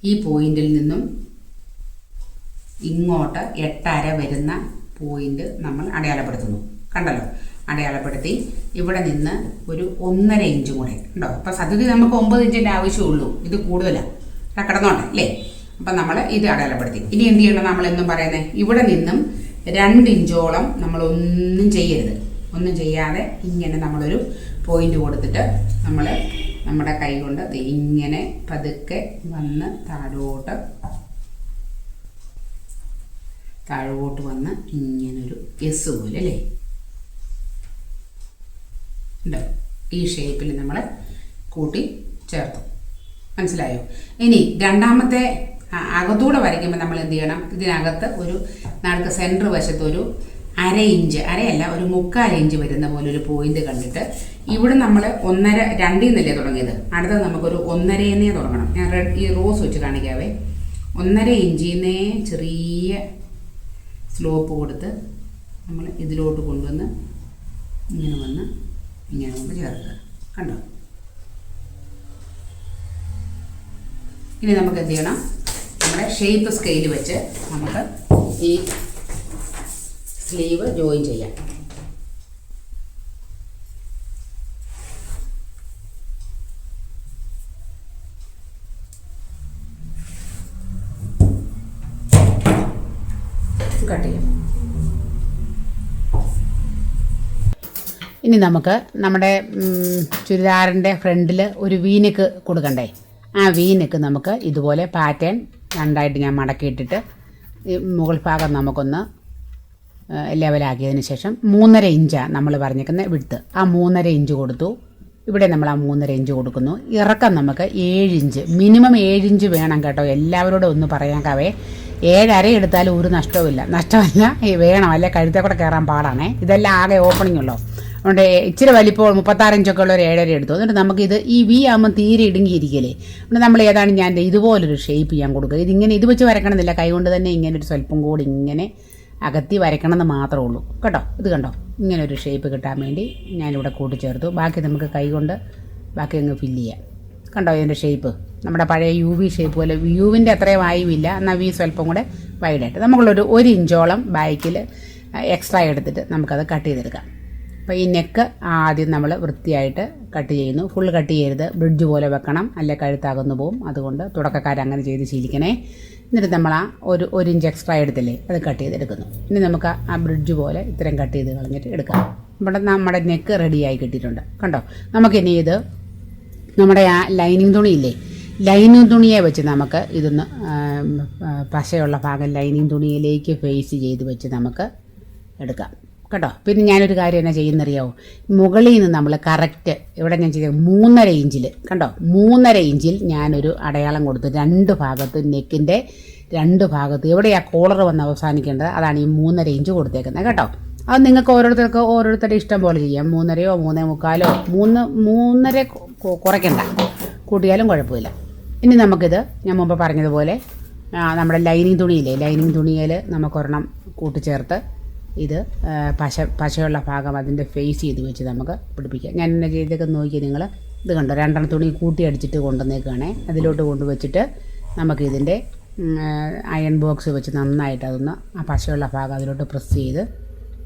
ഈ പോയിന്റിൽ നിന്നും ഇങ്ങോട്ട് 8.5 വരുന്ന പോയിന്റ് നമ്മൾ അടയാളപ്പെടുത്തുന്നു. കണ്ടല്ലോ, അടയാളപ്പെടുത്തി ഇവിടെ നിന്ന് ഒരു 1.5 ഇഞ്ചും കൂടെ ഉണ്ടോ. അപ്പം സത്യത്തിൽ നമുക്ക് 9 ഇഞ്ചിൻ്റെ ആവശ്യമുള്ളൂ, ഇത് കൂടുതലാണ് കിടന്നോട്ടെ അല്ലേ. അപ്പം നമ്മൾ ഇത് അടയാളപ്പെടുത്തി. ഇനി എന്ത് ചെയ്യണം? നമ്മളെന്നും പറയുന്നത് ഇവിടെ നിന്നും 2 ഇഞ്ചോളം നമ്മളൊന്നും ചെയ്യരുത്. ഒന്നും ചെയ്യാതെ ഇങ്ങനെ നമ്മളൊരു പോയിന്റ് കൊടുത്തിട്ട് നമ്മൾ നമ്മുടെ കൈ കൊണ്ട് ഇങ്ങനെ പതുക്കെ വന്ന് താഴോട്ട് താഴോട്ട് വന്ന് ഇങ്ങനൊരു എസ് പോലെ അല്ലേ ഉണ്ടോ, ഈ ഷേപ്പിൽ നമ്മൾ കൂട്ടി ചേർത്തു. മനസ്സിലായോ? ഇനി രണ്ടാമത്തെ അകത്തൂടെ വരയ്ക്കുമ്പോൾ നമ്മൾ എന്ത് ചെയ്യണം, ഇതിനകത്ത് ഒരു നടുക്ക് സെൻറ്റർ വശത്ത് ഒരു 1/2 ഇഞ്ച്, അരയല്ല ഒരു 3/4 ഇഞ്ച് വരുന്ന പോലെ ഒരു പോയിന്റ് കണ്ടിട്ട് ഇവിടെ നമ്മൾ 1.5 2 നിന്നല്ലേ തുടങ്ങിയത്, അടുത്തത് നമുക്കൊരു 1.5 തുടങ്ങണം. ഞാൻ ഈ റോസ് വെച്ച് കാണിക്കാവേ. 1.5 ഇഞ്ചിന്നേ ചെറിയ സ്ലോപ്പ് കൊടുത്ത് നമ്മൾ ഇതിലോട്ട് കൊണ്ടുവന്ന് ഇങ്ങനെ കൊണ്ട് ചേർക്കുക. കണ്ടോ? ഇനി നമുക്ക് എന്ത് ചെയ്യണം, നമ്മുടെ ഷേപ്പ് സ്കെയിൽ വെച്ച് നമുക്ക് ഈ സ്ലീവ് ജോയിൻ ചെയ്യാം. കട്ട് ചെയ്യാം. ഇനി നമുക്ക് നമ്മുടെ ചുരിദാറിൻ്റെ ഫ്രണ്ടിൽ ഒരു വീനെക്ക് കൊടുക്കണ്ടേ? ആ വീനെക്ക് നമുക്ക് ഇതുപോലെ പാറ്റേൺ രണ്ടായിട്ട് ഞാൻ മടക്കിയിട്ടിട്ട് മുകൾ ഭാഗം നമുക്കൊന്ന് ലെവലാക്കിയതിന് ശേഷം 3.5 ഇഞ്ചാണ് നമ്മൾ പറഞ്ഞിരിക്കുന്ന വിഡ്ത്ത്. ആ 3.5 ഇഞ്ച് കൊടുത്തു. ഇവിടെ നമ്മൾ ആ 3.5 ഇഞ്ച് കൊടുക്കുന്നു. ഇറക്കം നമുക്ക് 7 ഇഞ്ച്, മിനിമം 7 ഇഞ്ച് വേണം കേട്ടോ. എല്ലാവരോടും ഒന്ന് പറയാക്കാവേ, 7.5 എടുത്താലും ഒരു നഷ്ടമല്ല വേണം, അല്ലെ കഴുത്തെ കൂടെ കയറാൻ പാടാണേ. ഇതെല്ലാം ആകെ ഓപ്പണിംഗ് ഉള്ളൂ. അതുകൊണ്ട് ഇച്ചിരി വലിപ്പോൾ 36 ഇഞ്ചൊക്കെ ഉള്ള ഒരു 7.5 എടുത്തു. എന്നിട്ട് നമുക്കിത് ഈ വി ആകുമ്പോൾ തീരെ ഇടുങ്ങിയിരിക്കല്ലേ. അതുകൊണ്ട് നമ്മൾ ഏതാണ് ഞാൻ ഇതുപോലൊരു ഷേപ്പ് ചെയ്യാൻ കൊടുക്കുക. ഇത് വെച്ച് വരക്കണമെന്നില്ല, കൈകൊണ്ട് തന്നെ ഇങ്ങനെ ഒരു സ്വല്പം കൂടി ഇങ്ങനെ അകത്തി വരയ്ക്കണമെന്ന് മാത്രമേ ഉള്ളൂ കേട്ടോ. ഇത് കണ്ടോ, ഇങ്ങനെ ഒരു ഷേപ്പ് കിട്ടാൻ വേണ്ടി ഞാനിവിടെ കൂട്ടിച്ചേർത്തു. ബാക്കി നമുക്ക് കൈകൊണ്ട് ബാക്കി അങ്ങ് ഫില്ല് ചെയ്യാം. കണ്ടോ ഇതിൻ്റെ ഷേപ്പ്, നമ്മുടെ പഴയ UV ഷേപ്പ് പോലെ. യുവിൻ്റെ അത്രയും വായുവില്ല, എന്നാൽ വി സ്വല്പം കൂടെ വൈഡായിട്ട് നമുക്കുള്ളൊരു 1 ഇഞ്ചോളം ബാക്കിൽ എക്സ്ട്രാ എടുത്തിട്ട് നമുക്കത് കട്ട് ചെയ്തെടുക്കാം. അപ്പോൾ ഈ നെക്ക് ആദ്യം നമ്മൾ വൃത്തിയായിട്ട് കട്ട് ചെയ്യുന്നു. ഫുൾ കട്ട് ചെയ്യരുത്, ബ്രിഡ്ജ് പോലെ വെക്കണം, അല്ലെ കഴുത്താകുന്നു പോവും. അതുകൊണ്ട് തുടക്കക്കാരങ്ങനെ ചെയ്ത് ശീലിക്കണേ. എന്നിട്ട് നമ്മൾ ആ ഒരു ഇഞ്ച് എക്സ്ട്രാ എടുത്തില്ലേ, അത് കട്ട് ചെയ്തെടുക്കുന്നു. ഇനി നമുക്ക് ആ ബ്രിഡ്ജ് പോലെ ഇത്രയും കട്ട് ചെയ്ത് കളഞ്ഞിട്ട് എടുക്കാം. ഇവിടെ നമ്മുടെ നെക്ക് റെഡിയായി കിട്ടിയിട്ടുണ്ട്. കണ്ടോ? നമുക്കിനി ഇത് നമ്മുടെ ആ ലൈനിങ് തുണിയില്ലേ, ലൈനിങ് തുണിയെ വെച്ച് നമുക്ക് ഇതൊന്ന് പശയുള്ള ഭാഗം ലൈനിങ് തുണിയിലേക്ക് ഫേസ് ചെയ്ത് വെച്ച് നമുക്ക് എടുക്കാം കേട്ടോ. പിന്നെ ഞാനൊരു കാര്യം എന്നാ ചെയ്യുന്നറിയാവോ, മുകളിൽ നിന്ന് നമ്മൾ കറക്റ്റ് ഇവിടെ ഞാൻ ചെയ്ത 3.5 ഇഞ്ചിൽ കണ്ടോ, 3.5 ഇഞ്ചിൽ ഞാനൊരു അടയാളം കൊടുത്തു. 2 ഭാഗത്ത് നെക്കിൻ്റെ 2 ഭാഗത്ത് എവിടെയാ കോളർ വന്ന് അവസാനിക്കേണ്ടത്, അതാണ് ഈ 3.5 ഇഞ്ച് കൊടുത്തേക്കുന്നത് കേട്ടോ. അത് നിങ്ങൾക്ക് ഓരോരുത്തരുടെ ഇഷ്ടം പോലെ ചെയ്യാം. 3.5യോ 3.25 3.5 കുറയ്ക്കണ്ട, കൂട്ടിയാലും കുഴപ്പമില്ല. ഇനി നമുക്കിത് ഞാൻ മുമ്പ് പറഞ്ഞതുപോലെ നമ്മുടെ ലൈനിങ് തുണിയില്ലേ, ലൈനിങ് തുണിയിൽ നമുക്കൊരെണ്ണം കൂട്ടിച്ചേർത്ത് ഇത് പശയുള്ള ഭാഗം അതിൻ്റെ ഫേസ് ചെയ്ത് വെച്ച് നമുക്ക് പിടിപ്പിക്കാം. ഞാൻ എന്നെ ചെയ്തൊക്കെ നോക്കി നിങ്ങൾ ഇത് കണ്ടോ, 2 തുണി കൂട്ടി അടിച്ചിട്ട് കൊണ്ടുവന്നേക്കുകയാണേ. അതിലോട്ട് കൊണ്ടുവച്ചിട്ട് നമുക്കിതിൻ്റെ അയൺ ബോക്സ് വെച്ച് നന്നായിട്ട് അതൊന്ന് ആ പശയുള്ള ഭാഗം അതിലോട്ട് പ്രസ് ചെയ്ത്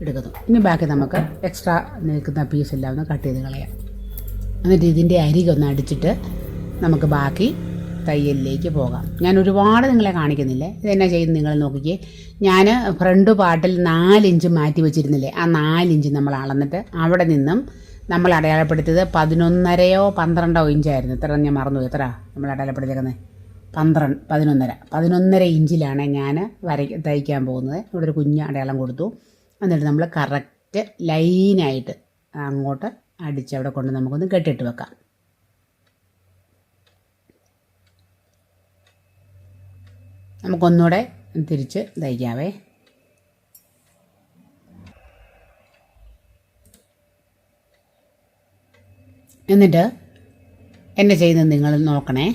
എടുക്കുന്നു. ഇനി ബാക്കി നമുക്ക് എക്സ്ട്രാ നിൽക്കുന്ന പീസെല്ലാം ഒന്ന് കട്ട് ചെയ്ത് കളയാം. എന്നിട്ട് ഇതിൻ്റെ അരികൊന്ന് അടിച്ചിട്ട് നമുക്ക് ബാക്കി തയ്യലിലേക്ക് പോകാം. ഞാൻ ഒരുപാട് നിങ്ങളെ കാണിക്കുന്നില്ലേ, ഇതെന്നാ ചെയ്യുന്നത് നിങ്ങൾ നോക്കിക്കേ. ഞാൻ ഫ്രണ്ട് പാർട്ടിൽ 4 ഇഞ്ച് മാറ്റി വെച്ചിരുന്നില്ലേ, ആ 4 ഇഞ്ച് നമ്മൾ അളന്നിട്ട് അവിടെ നിന്നും നമ്മൾ അടയാളപ്പെടുത്തിയത് 11.5 12 ഇഞ്ചായിരുന്നു. എത്ര ഞാൻ മറന്നു, എത്ര നമ്മൾ അടയാളപ്പെടുത്തിയേക്കുന്നത് 11.5 ഇഞ്ചിലാണ് ഞാൻ തയ്ക്കാൻ പോകുന്നത്. ഇവിടെ ഒരു കുഞ്ഞ് അടയാളം കൊടുത്തു. എന്നിട്ട് നമ്മൾ കറക്റ്റ് ലൈനായിട്ട് അങ്ങോട്ട് അടിച്ച് അവിടെ കൊണ്ട് നമുക്കൊന്ന് കെട്ടിട്ട് വെക്കാം. നമുക്കൊന്നുകൂടെ തിരിച്ച് തയ്ക്കാവേ. എന്നിട്ട് എന്നെ ചെയ്യുന്നത് നിങ്ങൾ നോക്കണേ.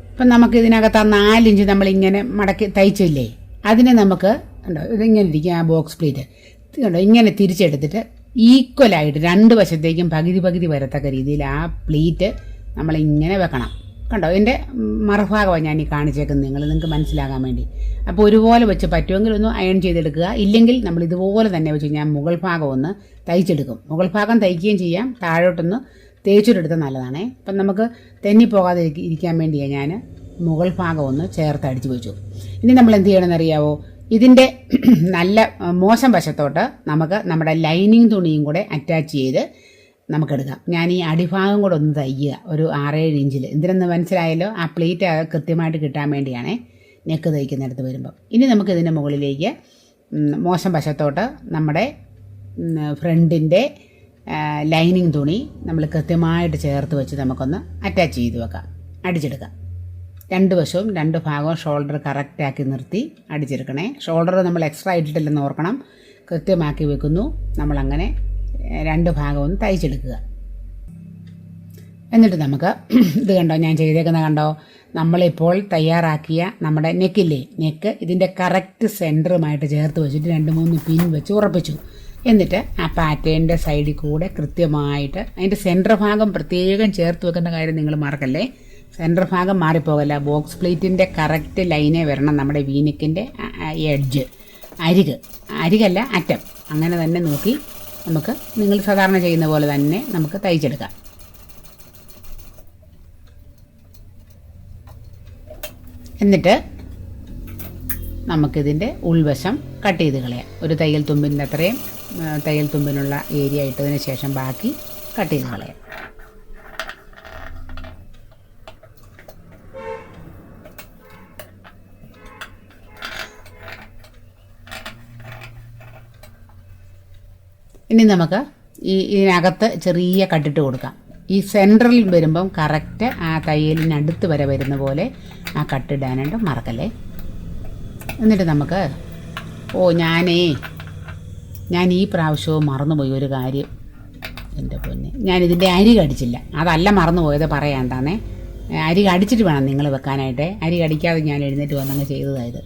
ഇപ്പം നമുക്ക് ഇതിനകത്ത് ആ 4 ഇഞ്ച് നമ്മളിങ്ങനെ മടക്കി തയ്ച്ചില്ലേ, അതിനെ നമുക്ക് ഉണ്ടോ ഇതിങ്ങനെ ഇരിക്കുക, ആ ബോക്സ് പ്ലീറ്റ് കണ്ടോ ഇങ്ങനെ തിരിച്ചെടുത്തിട്ട് ഈക്വലായിട്ട് 2 വശത്തേക്കും പകുതി വരത്തക്ക രീതിയിൽ ആ പ്ലീറ്റ് നമ്മളിങ്ങനെ വെക്കണം. കണ്ടോ ഇതിൻ്റെ മറുഭാഗമാണ് ഞാൻ ഈ കാണിച്ചേക്കുന്നത് നിങ്ങൾക്ക് മനസ്സിലാകാൻ വേണ്ടി. അപ്പോൾ ഒരുപോലെ വെച്ച് പറ്റുമെങ്കിൽ ഒന്ന് അയൺ ചെയ്തെടുക്കുക. ഇല്ലെങ്കിൽ നമ്മൾ ഇതുപോലെ തന്നെ വെച്ച് ഞാൻ മുകൾ ഭാഗം ഒന്ന് തയ്ച്ചെടുക്കും. മുകൾ ഭാഗം തയ്ക്കുകയും ചെയ്യാം, താഴോട്ടൊന്ന് തേച്ചിട്ടെടുത്താൽ നല്ലതാണേ. അപ്പം നമുക്ക് തെന്നിപ്പോകാതെ ഇരിക്കാൻ വേണ്ടിയാണ് ഞാൻ മുകൾ ഭാഗം ഒന്ന് ചേർത്ത് അടിച്ചു വെച്ചു. ഇനി നമ്മൾ എന്ത് ചെയ്യണമെന്നറിയാവോ, ഇതിൻ്റെ നല്ല മോശം വശത്തോട്ട് നമുക്ക് നമ്മുടെ ലൈനിങ് തുണിയും കൂടെ അറ്റാച്ച് ചെയ്ത് നമുക്കെടുക്കാം. ഞാൻ ഈ അടിഭാഗം കൂടെ ഒന്ന് തയ്ക്കുക ഒരു 6-7 ഇഞ്ചിൽ. എന്തിനെന്ന് മനസ്സിലായല്ലോ, ആ പ്ലേറ്റ് കൃത്യമായിട്ട് കിട്ടാൻ വേണ്ടിയാണേ. നെക്ക് തയ്ക്കുന്നിടത്ത് വരുമ്പം. ഇനി നമുക്കിതിൻ്റെ മുകളിലേക്ക് മോശം വശത്തോട്ട് നമ്മുടെ ഫ്രണ്ടിൻ്റെ ലൈനിങ് തുണി നമ്മൾ കൃത്യമായിട്ട് ചേർത്ത് വെച്ച് നമുക്കൊന്ന് അറ്റാച്ച് ചെയ്ത് വെക്കാം, അടിച്ചെടുക്കാം. രണ്ട് വശവും രണ്ട് ഭാഗവും ഷോൾഡർ കറക്റ്റാക്കി നിർത്തി അടിച്ചെടുക്കണേ. ഷോൾഡർ നമ്മൾ എക്സ്ട്രാ ഇട്ടിട്ടില്ലെന്ന് ഓർക്കണം. കൃത്യമാക്കി വെക്കുന്നു. നമ്മളങ്ങനെ രണ്ട് ഭാഗവും തയ്ച്ചെടുക്കുക. എന്നിട്ട് നമുക്ക് ഇത് കണ്ടോ, ഞാൻ ചെയ്തേക്കുന്ന കണ്ടോ, നമ്മളിപ്പോൾ തയ്യാറാക്കിയ നമ്മുടെ നെക്കില്ലേ, നെക്ക് ഇതിൻ്റെ കറക്റ്റ് സെൻറ്ററുമായിട്ട് ചേർത്ത് വെച്ചിട്ട് 2-3 പിൻ വെച്ച് ഉറപ്പിച്ചു. എന്നിട്ട് ആ പാറ്റേണിൻ്റെ സൈഡിൽ കൂടെ കൃത്യമായിട്ട് അതിൻ്റെ സെൻറ്റർ ഭാഗം പ്രത്യേകം ചേർത്ത് വെക്കുന്ന കാര്യം നിങ്ങൾ മറക്കല്ലേ. സെൻറ്റർ ഭാഗം മാറിപ്പോകല്ല. ബോക്സ് പ്ലേറ്റിൻ്റെ കറക്റ്റ് ലൈനേ വരണം നമ്മുടെ വീനെക്കിൻ്റെ എഡ്ജ്, അരികല്ല അറ്റം. അങ്ങനെ തന്നെ നോക്കി നമുക്ക് നിങ്ങൾ സാധാരണ ചെയ്യുന്ന പോലെ തന്നെ നമുക്ക് തയ്ച്ചെടുക്കാം. എന്നിട്ട് നമുക്കിതിൻ്റെ ഉൾവശം കട്ട് ചെയ്ത് കളയാം. ഒരു തയ്യൽ തുമ്പിൻ്റെ അത്രയും തയ്യൽ തുമ്പിനുള്ള ഏരിയ ഇട്ടതിന് ശേഷം ബാക്കി കട്ട് ചെയ്ത് കളയാം. ഇനി നമുക്ക് ഇതിനകത്ത് ചെറിയ കട്ടിട്ട് കൊടുക്കാം. ഈ സെൻറ്ററിൽ വരുമ്പം കറക്റ്റ് ആ തയ്യലിനടുത്ത് വരെ വരുന്ന പോലെ ആ കട്ടിടാനായിട്ട് മറക്കല്ലേ. എന്നിട്ട് നമുക്ക് ഞാൻ ഈ പ്രാവശ്യവും മറന്നുപോയി ഒരു കാര്യം. എൻ്റെ പൊന്നെ, ഞാനിതിൻ്റെ അരി കടിച്ചില്ല. അതല്ല മറന്നുപോയത്, പറയാണ്ടാന്നേ. അരി കടിച്ചിട്ട് വേണം നിങ്ങൾ വെക്കാനായിട്ട്. അരി കടിക്കാതെ ഞാൻ എഴുന്നേറ്റ് വന്നങ്ങ് ചെയ്തതായത്.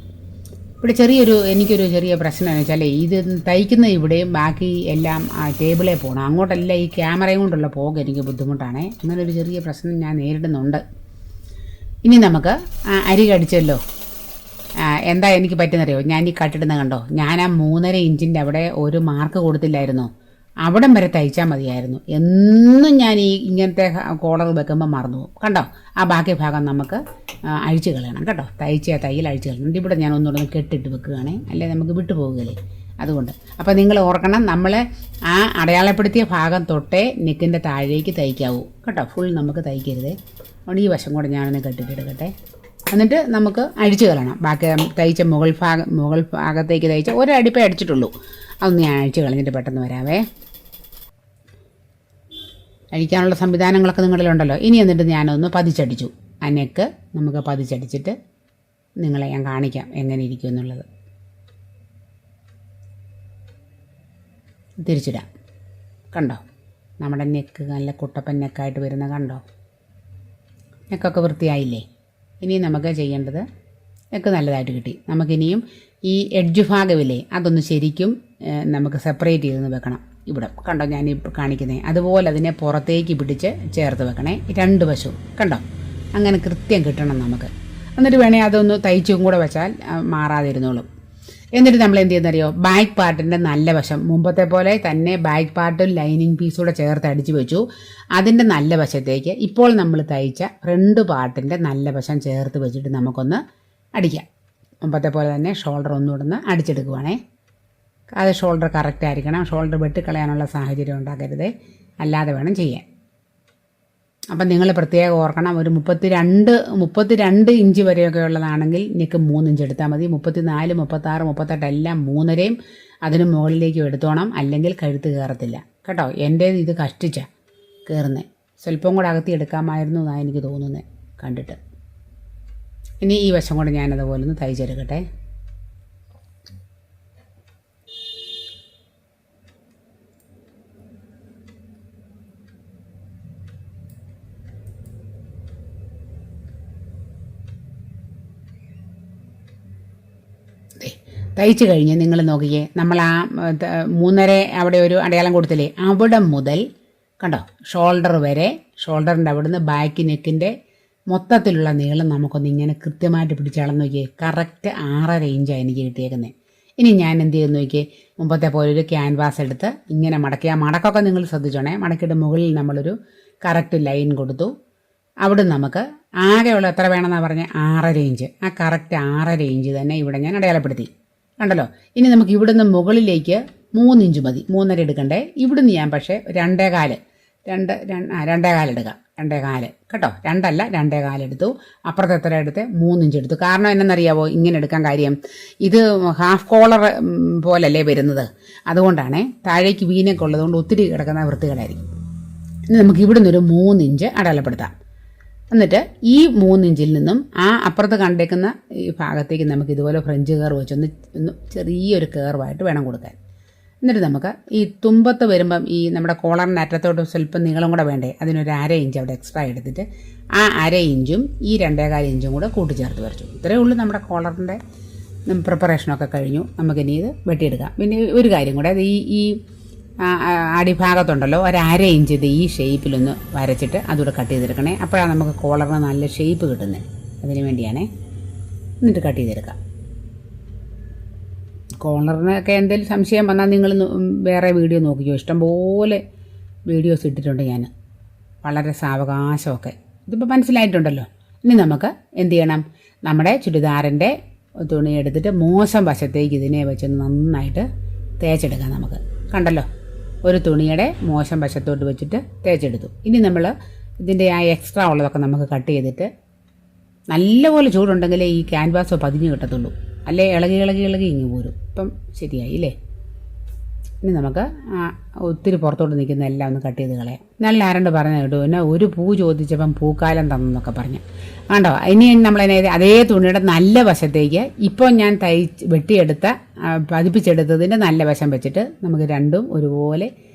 ഇവിടെ എനിക്കൊരു ചെറിയ പ്രശ്നം എന്ന് വെച്ചാൽ ഇത് തയ്ക്കുന്ന ഇവിടെയും ബാക്കി എല്ലാം ആ ടേബിളേ പോകണം. അങ്ങോട്ടല്ല ഈ ക്യാമറയും കൊണ്ടുള്ള പോക്ക് എനിക്ക് ബുദ്ധിമുട്ടാണ്. അങ്ങനെ ഒരു ചെറിയ പ്രശ്നം ഞാൻ നേരിടുന്നുണ്ട്. ഇനി നമുക്ക് അരി കടിച്ചല്ലോ, എന്താ എനിക്ക് പറ്റുന്നറിയോ, ഞാൻ ഈ കട്ടിടുന്ന കണ്ടോ, ഞാൻ ആ 3.5 ഇഞ്ചിൻ്റെ അവിടെ ഒരു മാർക്ക് കൊടുത്തില്ലായിരുന്നോ, അവിടം വരെ തയ്ച്ചാൽ മതിയായിരുന്നു. എന്നും ഞാൻ ഇങ്ങനത്തെ കോളർ വെക്കുമ്പോൾ മറന്നു പോകും. കണ്ടോ, ആ ബാക്കി ഭാഗം നമുക്ക് അഴിച്ചു കളയണം കേട്ടോ. തയ്ച്ച തയ്യൽ അഴിച്ചു കളയണം. ഇവിടെ ഞാൻ ഒന്നുകൂടെ കെട്ടിട്ട് വെക്കുകയാണേ, അല്ലേ നമുക്ക് വിട്ടുപോകുകയില്ലേ. അതുകൊണ്ട് അപ്പോൾ നിങ്ങൾ ഓർക്കണം, നമ്മൾ ആ അടയാളപ്പെടുത്തിയ ഭാഗം തൊട്ടേ നെക്കിൻ്റെ താഴേക്ക് തയ്ക്കാവൂ കേട്ടോ. ഫുൾ നമുക്ക് തയ്ക്കരുതേ. അതുകൊണ്ട് ഈ വശം കൂടെ ഞാനൊന്ന് കെട്ടിട്ടെടുക്കട്ടെ. എന്നിട്ട് നമുക്ക് അഴിച്ചു കളയണം. ബാക്കി തയ്ച്ച മുകൾ ഭാഗത്തേക്ക് തയ്ച്ച ഒരടിപ്പേ അടിച്ചിട്ടുള്ളൂ. അതൊന്ന് ഞാൻ അഴിച്ചു കളഞ്ഞിട്ട് പെട്ടെന്ന് വരാവേ. അഴിക്കാനുള്ള സംവിധാനങ്ങളൊക്കെ നിങ്ങളിലുണ്ടല്ലോ. ഇനി എന്നിട്ട് ഞാനൊന്ന് പതിച്ചടിച്ചു. ആ നെക്ക് നമുക്ക് പതിച്ചടിച്ചിട്ട് നിങ്ങളെ ഞാൻ കാണിക്കാം എങ്ങനെ ഇരിക്കും എന്നുള്ളത്. തിരിച്ചിടാം. കണ്ടോ, നമ്മുടെ നെക്ക് നല്ല കുട്ടപ്പൻ നെക്കായിട്ട് വരുന്ന കണ്ടോ. നെക്കൊക്കെ വൃത്തിയായില്ലേ. ഇനി നമുക്ക് ചെയ്യേണ്ടത്, നെക്ക് നല്ലതായിട്ട് കിട്ടി. നമുക്കിനിയും ഈ എഡ്ജ് ഭാഗമില്ലേ, അതൊന്ന് ശരിക്കും നമുക്ക് സെപ്പറേറ്റ് ചെയ്തൊന്ന് വെക്കണം. ഇവിടെ കണ്ടോ ഞാൻ കാണിക്കുന്നത്, അതുപോലെ അതിനെ പുറത്തേക്ക് പിടിച്ച് ചേർത്ത് വെക്കണേ, രണ്ട് വശവും. കണ്ടോ, അങ്ങനെ കൃത്യം കിട്ടണം നമുക്ക്. എന്നിട്ട് വേണേൽ അതൊന്ന് തയ്ച്ചും കൂടെ വെച്ചാൽ മാറാതിരുന്നോളും. എന്നിട്ട് നമ്മൾ എന്ത് ചെയ്യുന്നറിയോ, ബാക്ക് പാർട്ടിൻ്റെ നല്ല വശം മുമ്പത്തെ പോലെ തന്നെ ബാക്ക് പാർട്ടും ലൈനിങ് പീസൂടെ ചേർത്ത് അടിച്ചു വെച്ചു. അതിൻ്റെ നല്ല വശത്തേക്ക് ഇപ്പോൾ നമ്മൾ തയ്ച്ച ഫ്രണ്ട് പാർട്ടിൻ്റെ നല്ല വശം ചേർത്ത് വെച്ചിട്ട് നമുക്കൊന്ന് അടിക്കാം. മുമ്പത്തെ പോലെ തന്നെ ഷോൾഡർ ഒന്നുകൂടെ ഒന്ന് അടിച്ചെടുക്കുവാണേ. അത് ഷോൾഡർ കറക്റ്റ് ആയിരിക്കണം. ഷോൾഡർ വെട്ടിക്കളയാനുള്ള സാഹചര്യം ഉണ്ടാക്കരുത്, അല്ലാതെ വേണം ചെയ്യാൻ. അപ്പം നിങ്ങൾ പ്രത്യേകം ഓർക്കണം, ഒരു 32 ഇഞ്ച് വരെയൊക്കെ ഉള്ളതാണെങ്കിൽ നെക്ക് 3 ഇഞ്ച് എടുത്താൽ മതി. 34, 36, 38 എല്ലാം 3.5 അതിന് മുകളിലേക്കും എടുത്തോണം, അല്ലെങ്കിൽ കഴുത്ത് കയറത്തില്ല കേട്ടോ. എൻ്റേത് ഇത് കഷ്ടിച്ച കയറുന്നത്, സ്വല്പം കൂടെ അകത്തി എടുക്കാമായിരുന്നു എന്നാണ് എനിക്ക് തോന്നുന്നത് കണ്ടിട്ട്. ഇനി ഈ വശം കൂടെ ഞാനതുപോലെ ഒന്ന് തയ്ച്ചെടുക്കട്ടെ. തയ്ച്ച് കഴിഞ്ഞ് നിങ്ങൾ നോക്കിയേ, നമ്മൾ ആ 3.5 അവിടെ ഒരു അടയാളം കൊടുത്തില്ലേ, അവിടെ മുതൽ കണ്ടോ ഷോൾഡർ വരെ, ഷോൾഡറിൻ്റെ അവിടുന്ന് ബാക്ക് നെക്കിൻ്റെ മൊത്തത്തിലുള്ള നീളം നമുക്കൊന്ന് ഇങ്ങനെ കൃത്യമായിട്ട് പിടിച്ചളന്ന് നോക്കിയേ. കറക്റ്റ് 6.5 ഇഞ്ചാണ് എനിക്ക് കിട്ടിയേക്കുന്നത്. ഇനി ഞാൻ എന്ത് ചെയ്യുന്നു നോക്കിയേ, മുമ്പത്തെ പോലെ ഒരു ക്യാൻവാസ് എടുത്ത് ഇങ്ങനെ മടക്കി, ആ മടക്കൊക്കെ നിങ്ങൾ ശ്രദ്ധിച്ചോണേ. മടക്കിയിട്ട് മുകളിൽ നമ്മളൊരു കറക്റ്റ് ലൈൻ കൊടുത്തു. അവിടെ നമുക്ക് ആകെയുള്ള എത്ര വേണമെന്നാണ് പറഞ്ഞാൽ 6.5 ഇഞ്ച്. ആ കറക്റ്റ് 6.5 ഇഞ്ച് തന്നെ ഇവിടെ ഞാൻ അടയാളപ്പെടുത്തി. കണ്ടല്ലോ. ഇനി നമുക്ക് ഇവിടുന്ന് മുകളിലേക്ക് 3 ഇഞ്ച് മതി, 3.5 എടുക്കണ്ടേ. ഇവിടുന്ന് ഞാൻ പക്ഷേ 2.25 2.25 എടുക്കുക. 2.25 കേട്ടോ, 2 അല്ല 2.25 എടുത്തു. അപ്പുറത്തെ എത്ര എടുത്ത് 3 ഇഞ്ച് എടുത്തു. കാരണം എന്നറിയാവോ ഇങ്ങനെ എടുക്കാൻ കാര്യം, ഇത് ഹാഫ് കോളർ പോലല്ലേ വരുന്നത്, അതുകൊണ്ടാണ് താഴേക്ക് വീനൊക്കെ ഉള്ളതുകൊണ്ട് ഒത്തിരി കിടക്കുന്ന വൃത്തികേടായിരിക്കും. ഇനി നമുക്ക് ഇവിടെ നിന്നൊരു 3 ഇഞ്ച് അടയാളപ്പെടുത്താം. എന്നിട്ട് ഈ 3 ഇഞ്ചിൽ നിന്നും ആ അപ്പുറത്ത് കണ്ടേക്കുന്ന ഈ ഭാഗത്തേക്ക് നമുക്ക് ഇതുപോലെ ഫ്രഞ്ച് കർവ് വെച്ചൊന്ന് ചെറിയൊരു കർവായിട്ട് വേണം കൊടുക്കാൻ. എന്നിട്ട് നമുക്ക് ഈ തുമ്പത്ത് വരുമ്പം ഈ നമ്മുടെ കോളറിൻ്റെ അറ്റത്തോട്ട് സ്വല്പം നീളം കൂടെ വേണ്ടേ, അതിനൊരു 1/2 ഇഞ്ച് അവിടെ എക്സ്ട്രാ എടുത്തിട്ട് ആ 1/2 ഇഞ്ചും ഈ 2.25 ഇഞ്ചും കൂടെ കൂട്ടിച്ചേർത്ത് വരച്ചു. ഇത്രയേ ഉള്ളൂ നമ്മുടെ കോളറിൻ്റെ പ്രിപ്പറേഷനൊക്കെ കഴിഞ്ഞു. നമുക്കിനി ഇത് വെട്ടിയെടുക്കാം. പിന്നെ ഒരു കാര്യം കൂടെ, അത് ഈ അടിഭാഗത്തുണ്ടല്ലോ 1/2 ഇഞ്ച് ഇത് ഈ ഷേപ്പിലൊന്ന് വരച്ചിട്ട് അതുകൂടെ കട്ട് ചെയ്തെടുക്കണേ. അപ്പോഴാണ് നമുക്ക് കോളറിന് നല്ല ഷേപ്പ് കിട്ടുന്നത്. അതിന് വേണ്ടിയാണേ. എന്നിട്ട് കട്ട് ചെയ്തെടുക്കാം. കോളറിനൊക്കെ എന്തെങ്കിലും സംശയം വന്നാൽ നിങ്ങൾ വേറെ വീഡിയോ നോക്കിക്കോ. ഇഷ്ടംപോലെ വീഡിയോസ് ഇട്ടിട്ടുണ്ട് ഞാൻ, വളരെ സാവകാശമൊക്കെ. ഇതിപ്പോൾ മനസ്സിലായിട്ടുണ്ടല്ലോ. ഇനി നമുക്ക് എന്ത് ചെയ്യണം, നമ്മുടെ ചുരിദാറിൻ്റെ തുണി എടുത്തിട്ട് മോശം വശത്തേക്ക് ഇതിനെ വെച്ചൊന്ന് നന്നായിട്ട് തേച്ചെടുക്കാം. നമുക്ക് കണ്ടല്ലോ, ഒരു തുണിയുടെ മോശം വശത്തോട്ട് വെച്ചിട്ട് തേച്ചെടുത്തു. ഇനി നമ്മൾ ഇതിൻ്റെ ആ എക്സ്ട്രാ ഉള്ളതൊക്കെ നമുക്ക് കട്ട് ചെയ്തിട്ട്, നല്ലപോലെ ചൂടുണ്ടെങ്കിലേ ഈ ക്യാൻവാസ് പതിഞ്ഞ് കിട്ടത്തുള്ളൂ, അല്ലേ ഇളകി ഇങ്ങ് പോരും. ഇപ്പം ശരിയായി അല്ലേ. ഇനി നമുക്ക് ഒത്തിരി പുറത്തോട്ട് നിൽക്കുന്ന എല്ലാം ഒന്ന് കട്ട് ചെയ്ത് കളയാം. നല്ല ആരണ്ട് പറഞ്ഞു കേട്ടോ, എന്നെ ഒരു പൂ ചോദിച്ചപ്പം പൂക്കാലം തന്നെന്നൊക്കെ പറഞ്ഞു. കണ്ടോ, ഇനി നമ്മളതിനെ അതേ തുണിയുടെ നല്ല വശത്തേക്ക് ഇപ്പോൾ ഞാൻ വെട്ടിയെടുത്ത പതിപ്പിച്ചെടുത്തതിൻ്റെ നല്ല വശം വെച്ചിട്ട് നമുക്ക് രണ്ടും ഒരുപോലെ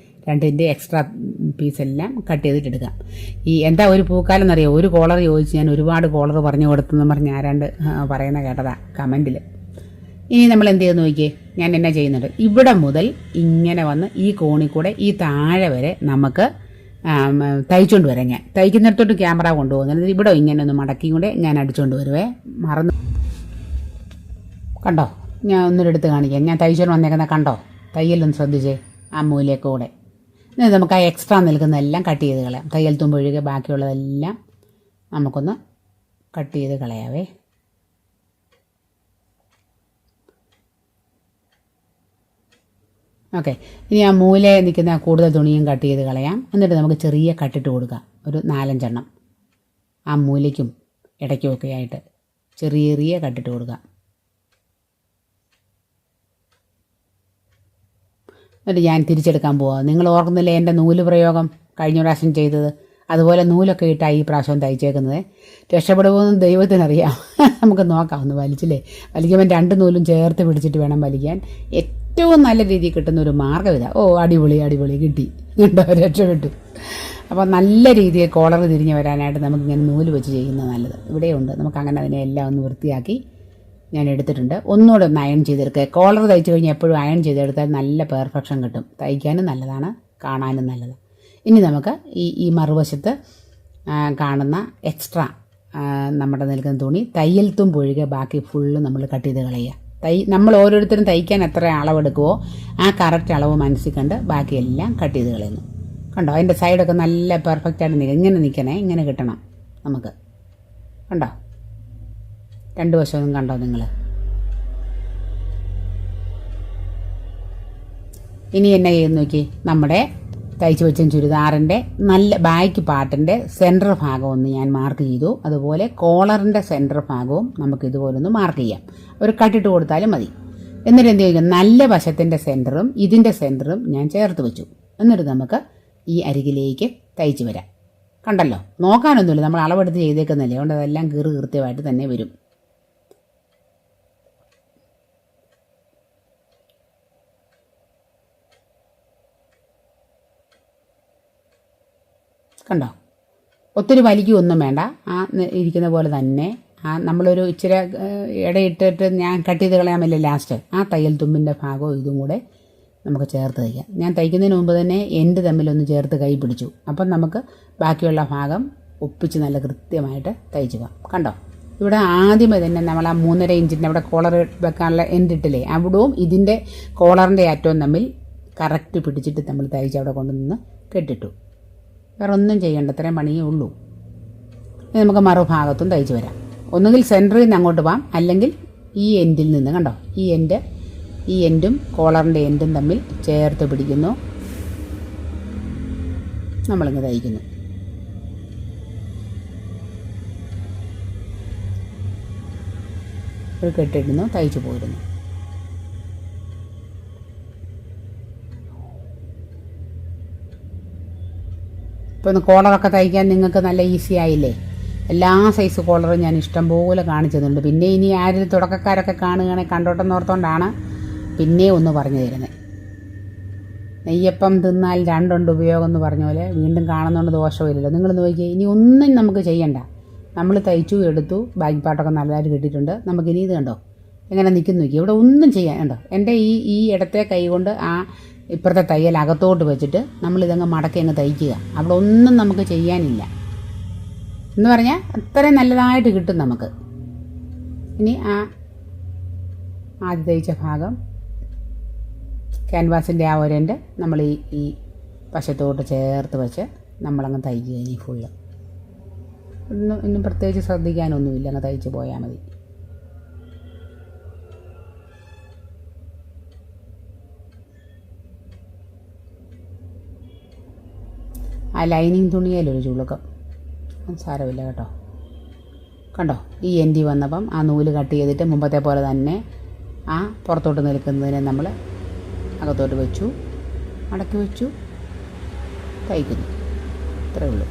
രണ്ടിൻ്റെ എക്സ്ട്രാ പീസെല്ലാം കട്ട് ചെയ്തിട്ടെടുക്കാം. ഈ എന്താ ഒരു പൂക്കാലം എന്നറിയോ, ഒരു കോളർ ചോദിച്ച് ഞാൻ ഒരുപാട് കോളർ പറഞ്ഞു കൊടുത്തെന്ന് പറഞ്ഞ് ആരാണ്ട് പറയുന്ന കേട്ടതാ കമൻറ്റിൽ. ഇനി നമ്മൾ എന്ത് ചെയ്ത് നോക്കിയേ, ഞാൻ എന്നാ ചെയ്യുന്നുണ്ട്, ഇവിടെ മുതൽ ഇങ്ങനെ വന്ന് ഈ കോണിൽ കൂടെ ഈ താഴെ വരെ നമുക്ക് തയ്ച്ചുകൊണ്ട് വരാം. ഞാൻ തയ്ക്കുന്നിടത്തോട്ട് ക്യാമറ കൊണ്ടുപോകുന്നത് ഇവിടെ ഇങ്ങനെ ഒന്ന് മടക്കിയും കൂടെ ഞാൻ അടിച്ചുകൊണ്ട് വരുവേ. മറന്നു കണ്ടോ, ഞാൻ ഒന്നൊരെടുത്ത് കാണിക്കാം. ഞാൻ തയ്ച്ചുകൊണ്ട് വന്നേക്കുന്ന കണ്ടോ, തയ്യലൊന്ന് ശ്രദ്ധിച്ചേ, ആ മൂലയൊക്കെ കൂടെ. ഇനി നമുക്ക് ആ എക്സ്ട്രാ നിൽക്കുന്നതെല്ലാം കട്ട് ചെയ്ത് കളയാം. തയ്യൽ തുമ്പൊഴികെ ബാക്കിയുള്ളതെല്ലാം നമുക്കൊന്ന് കട്ട് ചെയ്ത് കളയാവേ. ഓക്കെ, ഇനി ആ മൂല നിൽക്കുന്ന കൂടുതൽ തുണിയും കട്ട് ചെയ്ത് കളയാം. എന്നിട്ട് നമുക്ക് ചെറിയ കട്ടിട്ട് കൊടുക്കാം, ഒരു 4-5 എണ്ണം ആ മൂലയ്ക്കും ഇടയ്ക്കുമൊക്കെ ആയിട്ട് ചെറിയ കട്ടിട്ട് കൊടുക്കാം. എന്നിട്ട് ഞാൻ തിരിച്ചെടുക്കാൻ പോവാം. നിങ്ങൾ ഓർക്കുന്നില്ലേ എൻ്റെ നൂല് പ്രയോഗം കഴിഞ്ഞ പ്രാവശ്യം ചെയ്തത്? അതുപോലെ നൂലൊക്കെ ഇട്ടാണ് ഈ പ്രാവശ്യം തയ്ച്ചേക്കുന്നത്. രക്ഷപ്പെടുമെന്ന് ദൈവത്തിനറിയാം. നമുക്ക് നോക്കാം, ഒന്ന് വലിച്ചില്ലേ. വലിക്കുമ്പോൾ 2 നൂലും ചേർത്ത് പിടിച്ചിട്ട് വേണം വലിക്കാൻ. ഏറ്റവും നല്ല രീതിയിൽ കിട്ടുന്ന ഒരു മാർഗ്ഗം ഇതാ. ഓ അടിപൊളി കിട്ടി, കേട്ടോ, രക്ഷപ്പെട്ടു. അപ്പോൾ നല്ല രീതിയിൽ കോളർ തിരിഞ്ഞ് വരാനായിട്ട് നമുക്കിങ്ങനെ നൂല് വെച്ച് ചെയ്യുന്നത് നല്ലത്. ഇവിടെയുണ്ട്, നമുക്കങ്ങനെ അതിനെ എല്ലാം ഒന്ന് വൃത്തിയാക്കി ഞാൻ എടുത്തിട്ടുണ്ട്. ഒന്നുകൂടെ ഒന്ന് അയൺ ചെയ്തെടുക്കുക. കോളർ തയ്ച്ച് കഴിഞ്ഞാൽ എപ്പോഴും അയൺ ചെയ്തെടുത്താൽ നല്ല പെർഫെക്ഷൻ കിട്ടും. തയ്ക്കാനും നല്ലതാണ്, കാണാനും നല്ലതാണ്. ഇനി നമുക്ക് ഈ മറുവശത്ത് കാണുന്ന എക്സ്ട്രാ നമ്മുടെ നിൽക്കുന്ന തുണി തയ്യൽ തുമ്പൊഴികെ ബാക്കി ഫുള്ള് നമ്മൾ കട്ട് ചെയ്ത് കളയുക. നമ്മൾ ഓരോരുത്തരും തയ്ക്കാൻ എത്ര അളവെടുക്കുമോ ആ കറക്റ്റ് അളവ് മനസ്സിൽ കണ്ട് ബാക്കിയെല്ലാം കട്ട് ചെയ്ത് കളയുന്നു. കണ്ടോ, അതിൻ്റെ സൈഡൊക്കെ നല്ല പെർഫെക്റ്റായിട്ട് ഇങ്ങനെ നിൽക്കണേ, ഇങ്ങനെ കിട്ടണം നമുക്ക്. കണ്ടോ, 2 വശവും കണ്ടോ നിങ്ങൾ? ഇനി എന്നെ ചെയ്യുന്ന നോക്കി, നമ്മുടെ തയ്ച്ച് വെച്ച ചുരിദാറിൻ്റെ നല്ല ബാക്ക് പാർട്ടിൻ്റെ സെൻറ്റർ ഭാഗം ഒന്ന് ഞാൻ മാർക്ക് ചെയ്തു. അതുപോലെ കോളറിൻ്റെ സെൻറ്റർ ഭാഗവും നമുക്ക് ഇതുപോലെ ഒന്ന് മാർക്ക് ചെയ്യാം. ഒരു കട്ടിട്ട് കൊടുത്താലും മതി. എന്നിട്ട് എന്ത് ചെയ്യും, നല്ല വശത്തിൻ്റെ സെൻറ്ററും ഇതിൻ്റെ സെൻറ്ററും ഞാൻ ചേർത്ത് വെച്ചു. എന്നിട്ട് നമുക്ക് ഈ അരികിലേക്ക് തയ്ച്ച് വരാം. കണ്ടല്ലോ, നോക്കാനൊന്നുമില്ല, നമ്മൾ അളവെടുത്ത് ചെയ്തേക്കുന്നില്ലേ, അതുകൊണ്ട് അതെല്ലാം കൃത്യമായിട്ട് തന്നെ വരും. കണ്ടോ, ഒത്തിരി വലിക്കുകയൊന്നും വേണ്ട. ആ ഇരിക്കുന്ന പോലെ തന്നെ നമ്മളൊരു ഇച്ചിരി ഇടയിട്ടിട്ട് ഞാൻ കട്ട് ചെയ്ത് കളയാമല്ലേ ലാസ്റ്റ്, ആ തയ്യൽ തുമ്പിൻ്റെ ഭാഗവും ഇതും കൂടെ നമുക്ക് ചേർത്ത് തയ്ക്കാം. ഞാൻ തയ്ക്കുന്നതിന് മുമ്പ് തന്നെ എൻഡ് തമ്മിലൊന്ന് ചേർത്ത് കൈ പിടിച്ചു. അപ്പം നമുക്ക് ബാക്കിയുള്ള ഭാഗം ഒപ്പിച്ച് നല്ല കൃത്യമായിട്ട് തയ്ച്ചു പോകാം. കണ്ടോ, ഇവിടെ ആദ്യമേ തന്നെ നമ്മൾ ആ 3.5 ഇഞ്ചിൻ്റെ അവിടെ കോളർ വെക്കാനുള്ള എൻഡ് ഇട്ടില്ലേ, അവിടവും ഇതിൻ്റെ കോളറിൻ്റെ അറ്റവും തമ്മിൽ കറക്റ്റ് പിടിച്ചിട്ട് നമ്മൾ തയ്ച്ച് അവിടെ കൊണ്ടുവന്ന് കെട്ടിട്ടു. വേറെ ഒന്നും ചെയ്യേണ്ട, അത്രയും പണിയേ ഉള്ളൂ. ഇനി നമുക്ക് മറുഭാഗത്തും തയ്ച്ച് വരാം. ഒന്നുകിൽ സെൻറ്ററിൽ നിന്ന് അങ്ങോട്ട് പോകാം, അല്ലെങ്കിൽ ഈ എൻഡിൽ നിന്ന്. കണ്ടോ, ഈ എൻഡും കോളറിൻ്റെ എൻഡും തമ്മിൽ ചേർത്ത് പിടിക്കുന്നു. നമ്മളിങ്ങ് തയ്ക്കുന്നു. ഒരു കെട്ടിടുന്നു, തയ്ച്ചു പോരുന്നു. ഇപ്പോൾ ഒന്ന് കോളറൊക്കെ തയ്ക്കാൻ നിങ്ങൾക്ക് നല്ല ഈസി ആയില്ലേ? എല്ലാ സൈസ് കോളറും ഞാൻ ഇഷ്ടം പോലെ കാണിച്ചു തരുന്നുണ്ട്. പിന്നെ ഇനി ആരും തുടക്കക്കാരൊക്കെ കാണുകയാണെങ്കിൽ കണ്ടോട്ടെന്ന് ഓർത്തുകൊണ്ടാണ് പിന്നെ ഒന്ന് പറഞ്ഞു തരുന്നത്. നെയ്യപ്പം തിന്നാൽ രണ്ടുണ്ട് ഉപയോഗം എന്ന് പറഞ്ഞ പോലെ വീണ്ടും കാണുന്നതുകൊണ്ട് ദോഷമില്ലല്ലോ. നിങ്ങൾ നോക്കിയേ, ഇനി ഒന്നും നമുക്ക് ചെയ്യണ്ട. നമ്മൾ തയ്ച്ചു എടുത്തു, ബാക്ക് പാർട്ടൊക്കെ നല്ലതായിട്ട് കിട്ടിയിട്ടുണ്ട്. നമുക്കിനി ഇത് കണ്ടോ എങ്ങനെ നിൽക്കുന്നു നോക്കി. ഇവിടെ ഒന്നും ചെയ്യാൻ കണ്ടോ, എൻ്റെ ഈ ഇടത്തെ കൈ കൊണ്ട് ആ ഇപ്പുറത്തെ തയ്യൽ അകത്തോട്ട് വെച്ചിട്ട് നമ്മളിതങ്ങ് മടക്കി അങ്ങ് തയ്ക്കുക. അവിടെ ഒന്നും നമുക്ക് ചെയ്യാനില്ല എന്ന് പറഞ്ഞാൽ അത്രയും നല്ലതായിട്ട് കിട്ടും നമുക്ക്. ഇനി ആദ്യം തയ്ച്ച ഭാഗം ക്യാൻവാസിൻ്റെ ആ ഒരെൻ്റെ നമ്മൾ ഈ വശത്തോട്ട് ചേർത്ത് വെച്ച് നമ്മളങ്ങ് തയ്ക്കുക. ഇനി ഫുള്ള് ഇന്നും പ്രത്യേകിച്ച് ശ്രദ്ധിക്കാനൊന്നുമില്ല, അങ്ങ് തയ്ച്ച് പോയാൽ മതി. ആ ലൈനിങ് തുണിയിലൊരു ചുളുക്കം സാരമില്ല കേട്ടോ. കണ്ടോ, ഈ എൻഡി വന്നപ്പം ആ നൂല് കട്ട് ചെയ്തിട്ട് മുമ്പത്തെ പോലെ തന്നെ ആ പുറത്തോട്ട് നിൽക്കുന്നതിനെ നമ്മൾ അകത്തോട്ട് വെച്ചു, മടക്കി വെച്ചു, തയ്ക്കുന്നു. ഇത്രയേ ഉള്ളൂ.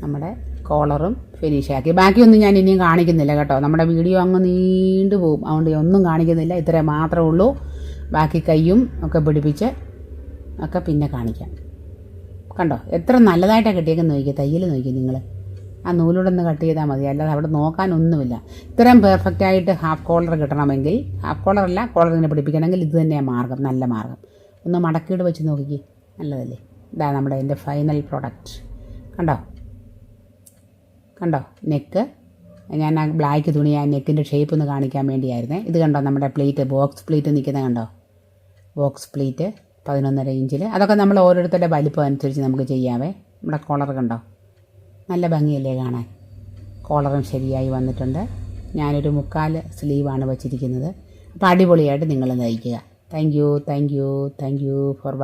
നമ്മുടെ കോളറും ഫിനിഷാക്കി. ബാക്കിയൊന്നും ഞാൻ ഇനിയും കാണിക്കുന്നില്ല കേട്ടോ, നമ്മുടെ വീഡിയോ അങ്ങ് നീണ്ടു പോകും. അതുകൊണ്ട് ഒന്നും കാണിക്കുന്നില്ല, ഇത്രേ മാത്രമേ ഉള്ളൂ. ബാക്കി കൈയും ഒക്കെ പിടിപ്പിച്ച് ഒക്കെ പിന്നെ കാണിക്കാം. കണ്ടോ എത്ര നല്ലതായിട്ടാണ് കെട്ടിയേക്കെന്ന് നോക്കിയാൽ, തയ്യൽ നോക്കിയാൽ നിങ്ങൾ. ആ നൂലൂടെ ഒന്ന് കട്ട് ചെയ്താൽ മതി, അല്ലാതെ അവിടെ നോക്കാനൊന്നുമില്ല. ഇത്രയും പെർഫെക്റ്റായിട്ട് ഹാഫ് കോളർ കിട്ടണമെങ്കിൽ, ഹാഫ് കോളറല്ല കോളറിനെ പിടിപ്പിക്കണമെങ്കിൽ ഇത് തന്നെയാണ് മാർഗ്ഗം, നല്ല മാർഗ്ഗം. ഒന്ന് മടക്കിയിട്ട് വെച്ച് നോക്കിക്കേ, നല്ലതല്ലേ? ഇതാ നമ്മുടെ എൻ്റെ ഫൈനൽ പ്രോഡക്റ്റ്. കണ്ടോ കണ്ടോ നെക്ക്. ഞാൻ ആ ബ്ലാക്ക് തുണി ആ നെക്കിൻ്റെ ഷേപ്പ് ഒന്ന് കാണിക്കാൻ വേണ്ടിയായിരുന്നേ. ഇത് കണ്ടോ നമ്മുടെ പ്ലീറ്റ്, ബോക്സ് പ്ലീറ്റ് നിൽക്കുന്നത് കണ്ടോ? ബോക്സ് പ്ലീറ്റ് 11.5 ഇഞ്ചിൽ. അതൊക്കെ നമ്മൾ ഓരോരുത്തരുടെ വലിപ്പം അനുസരിച്ച് നമുക്ക് ചെയ്യാവേ. നമ്മുടെ കോളർ കണ്ടോ, നല്ല ഭംഗിയല്ലേ കാണാൻ? കോളറും ശരിയായി വന്നിട്ടുണ്ട്. ഞാനൊരു 3/4 സ്ലീവാണ് വച്ചിരിക്കുന്നത്. അപ്പോൾ അടിപൊളിയായിട്ട് നിങ്ങൾ തയ്ക്കുക. Thank you for